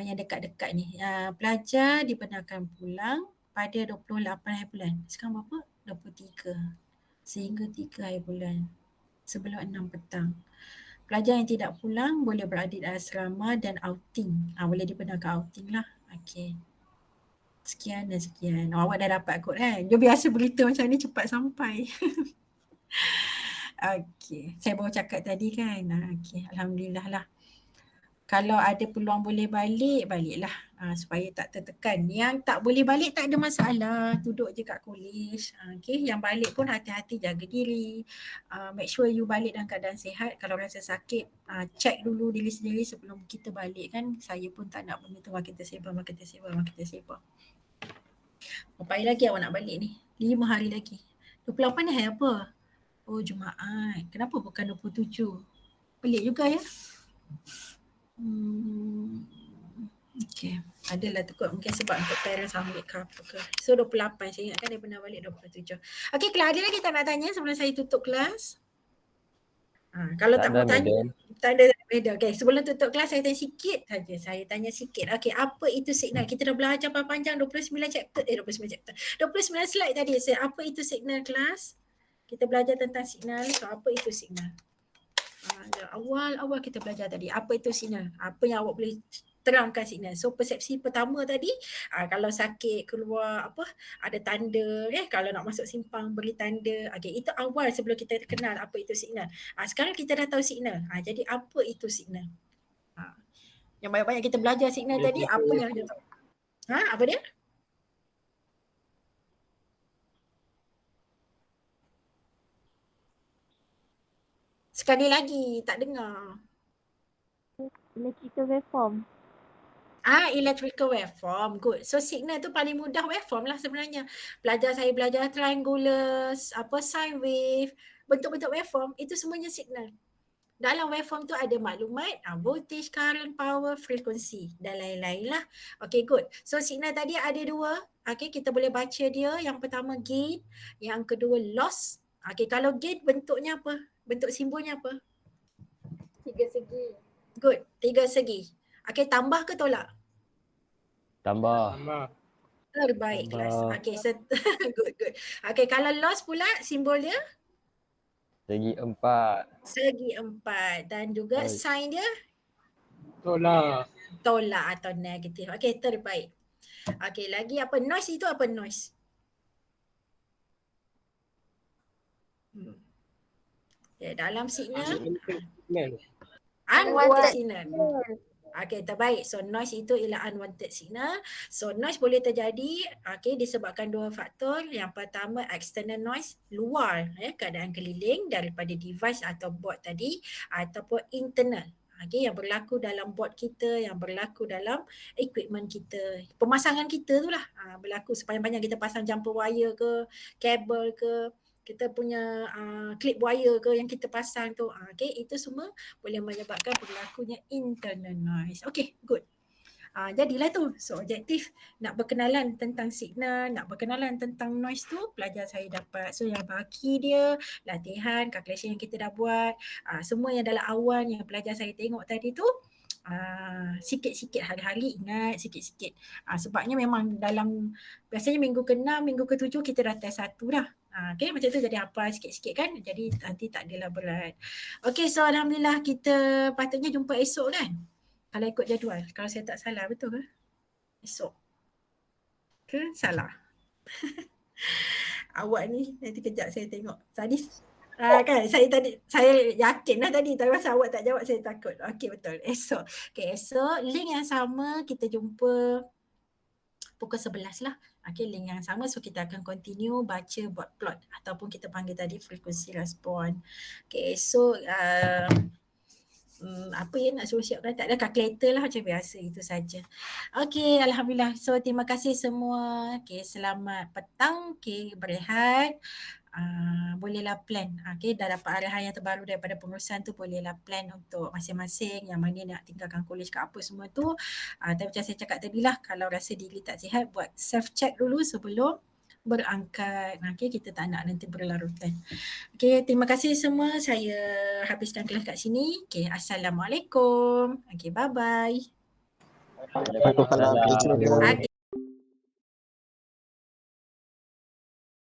yang dekat-dekat ni. Pelajar dibenarkan pulang pada 28 hari bulan. Sekarang berapa? 23. Sehingga 3 hari bulan. Sebelum 6 petang. Pelajar yang tidak pulang boleh berada di asrama dan outing. Boleh dibenarkan outing lah. Okey. Sekian dan sekian. Awak dah dapat kot kan? Dia biasa berita macam ni cepat sampai. Okey. Saya baru cakap tadi kan. Okey. Alhamdulillah lah. Kalau ada peluang boleh balik, baliklah. Supaya tak tertekan. Yang tak boleh balik tak ada masalah. Duduk je kat kolej. Okey. Yang balik pun hati-hati, jaga diri. Make sure you balik dalam keadaan sihat. Kalau rasa sakit, check dulu diri sendiri sebelum kita balik kan. Saya pun tak nak benda tu makin tersebab. Berapa hari lagi awak nak balik ni? 5 hari lagi. 28 ni hari apa? Oh, Jumaat. Kenapa bukan 27? Pelik juga ya. Okay. Adalah tu kot. Mungkin sebab untuk parents ambil ke apa ke. So 28. Saya ingatkan dia pernah balik 27. Okay, Kelas ada lagi tak nak tanya sebelum saya tutup kelas? Kalau tak mau tanya, tak ada beda. Okay, sebelum tutup kelas saya tanya sikit saja. Saya tanya sikit. Okay, apa itu signal? Kita dah belajar panjang 29 slide tadi. Apa itu signal kelas? Kita belajar tentang signal. So, apa itu signal? Awal kita belajar tadi. Apa itu signal? Apa yang awak boleh terangkan signal. So persepsi pertama tadi, kalau sakit keluar ada tanda, kalau nak masuk simpang beri tanda. Okay, itu awal sebelum kita kenal apa itu signal. Sekarang kita dah tahu signal. Jadi apa itu signal? Yang banyak-banyak kita belajar signal tadi, apa yang kita tahu? Apa dia? Sekali lagi, tak dengar. Electrical waveform. Electrical waveform. Good. So signal tu paling mudah waveform lah sebenarnya. Saya belajar triangular, sine wave, bentuk-bentuk waveform, itu semuanya signal. Dalam waveform tu ada maklumat, voltage, current, power, frequency dan lain-lain lah. Okay, good. So signal tadi ada dua. Okay, kita boleh baca dia. Yang pertama gain, yang kedua loss. Okay, kalau gain bentuknya apa? Bentuk simbolnya apa? 3 segi. Good. 3 segi. Okay, tambah ke tolak? Tambah. Terbaik Tambah. kelas. Okay, good. Okay, kalau loss pula simbol dia? Segi 4. Segi 4. Dan juga sign dia? Tolak atau negatif. Okay, terbaik. Okay, lagi apa? Noise itu apa noise? Okay, dalam signal. Unwanted signal. Okay, terbaik. So noise itu ialah unwanted signal. So noise boleh terjadi disebabkan dua faktor. Yang pertama external noise, luar keadaan keliling daripada device atau board tadi, ataupun internal. Yang berlaku dalam board kita, yang berlaku dalam equipment kita. Pemasangan kita tu lah. Berlaku sepanjang-panjang kita pasang jumper wire ke, kabel ke, kita punya clip wire ke yang kita pasang tu. Itu semua boleh menyebabkan berlakunya internal noise. Okay, good. Jadilah tu. So objektif nak berkenalan tentang signal, nak berkenalan tentang noise tu, pelajar saya dapat. So yang baki dia, latihan, calculation yang kita dah buat, semua yang dalam awal yang pelajar saya tengok tadi tu, sikit-sikit hari-hari ingat sikit-sikit. Sebabnya memang dalam biasanya minggu ke-6, minggu ke-7 kita dah test 1 dah. Okay, macam tu jadi hafal sikit-sikit kan. Jadi nanti tak adalah berat. Okay, so Alhamdulillah kita patutnya jumpa esok kan. Kalau ikut jadual. Kalau saya tak salah, betul ke? Esok. Ke salah? Awak ni nanti kejap saya tengok. Tadi kan saya yakin dah tadi, tapi masa awak tak jawab saya takut. Okey, betul. Esok. Okey, esok link yang sama kita jumpa pukul 11 lah. Okay, link yang sama. So kita akan continue baca board plot ataupun kita panggil tadi frequency respon. Okay, so apa yang nak suruh siapkan? Tak ada calculator lah macam biasa, itu saja. Okay, Alhamdulillah. So terima kasih semua. Okay, selamat petang. Okay, berehat. Bolehlah plan. Okay, dah dapat arahan yang terbaru daripada pengurusan tu, bolehlah plan untuk masing-masing yang mana nak tinggalkan kolej ke apa semua tu. Tapi macam saya cakap tadi lah, kalau rasa diri tak sihat, buat self check dulu sebelum berangkat. Okay, kita tak nak nanti berlarutan. Okay, terima kasih semua. Saya habiskan kelas kat sini. Okay, Assalamualaikum. Okay, bye-bye. Waalaikumsalam. Okay.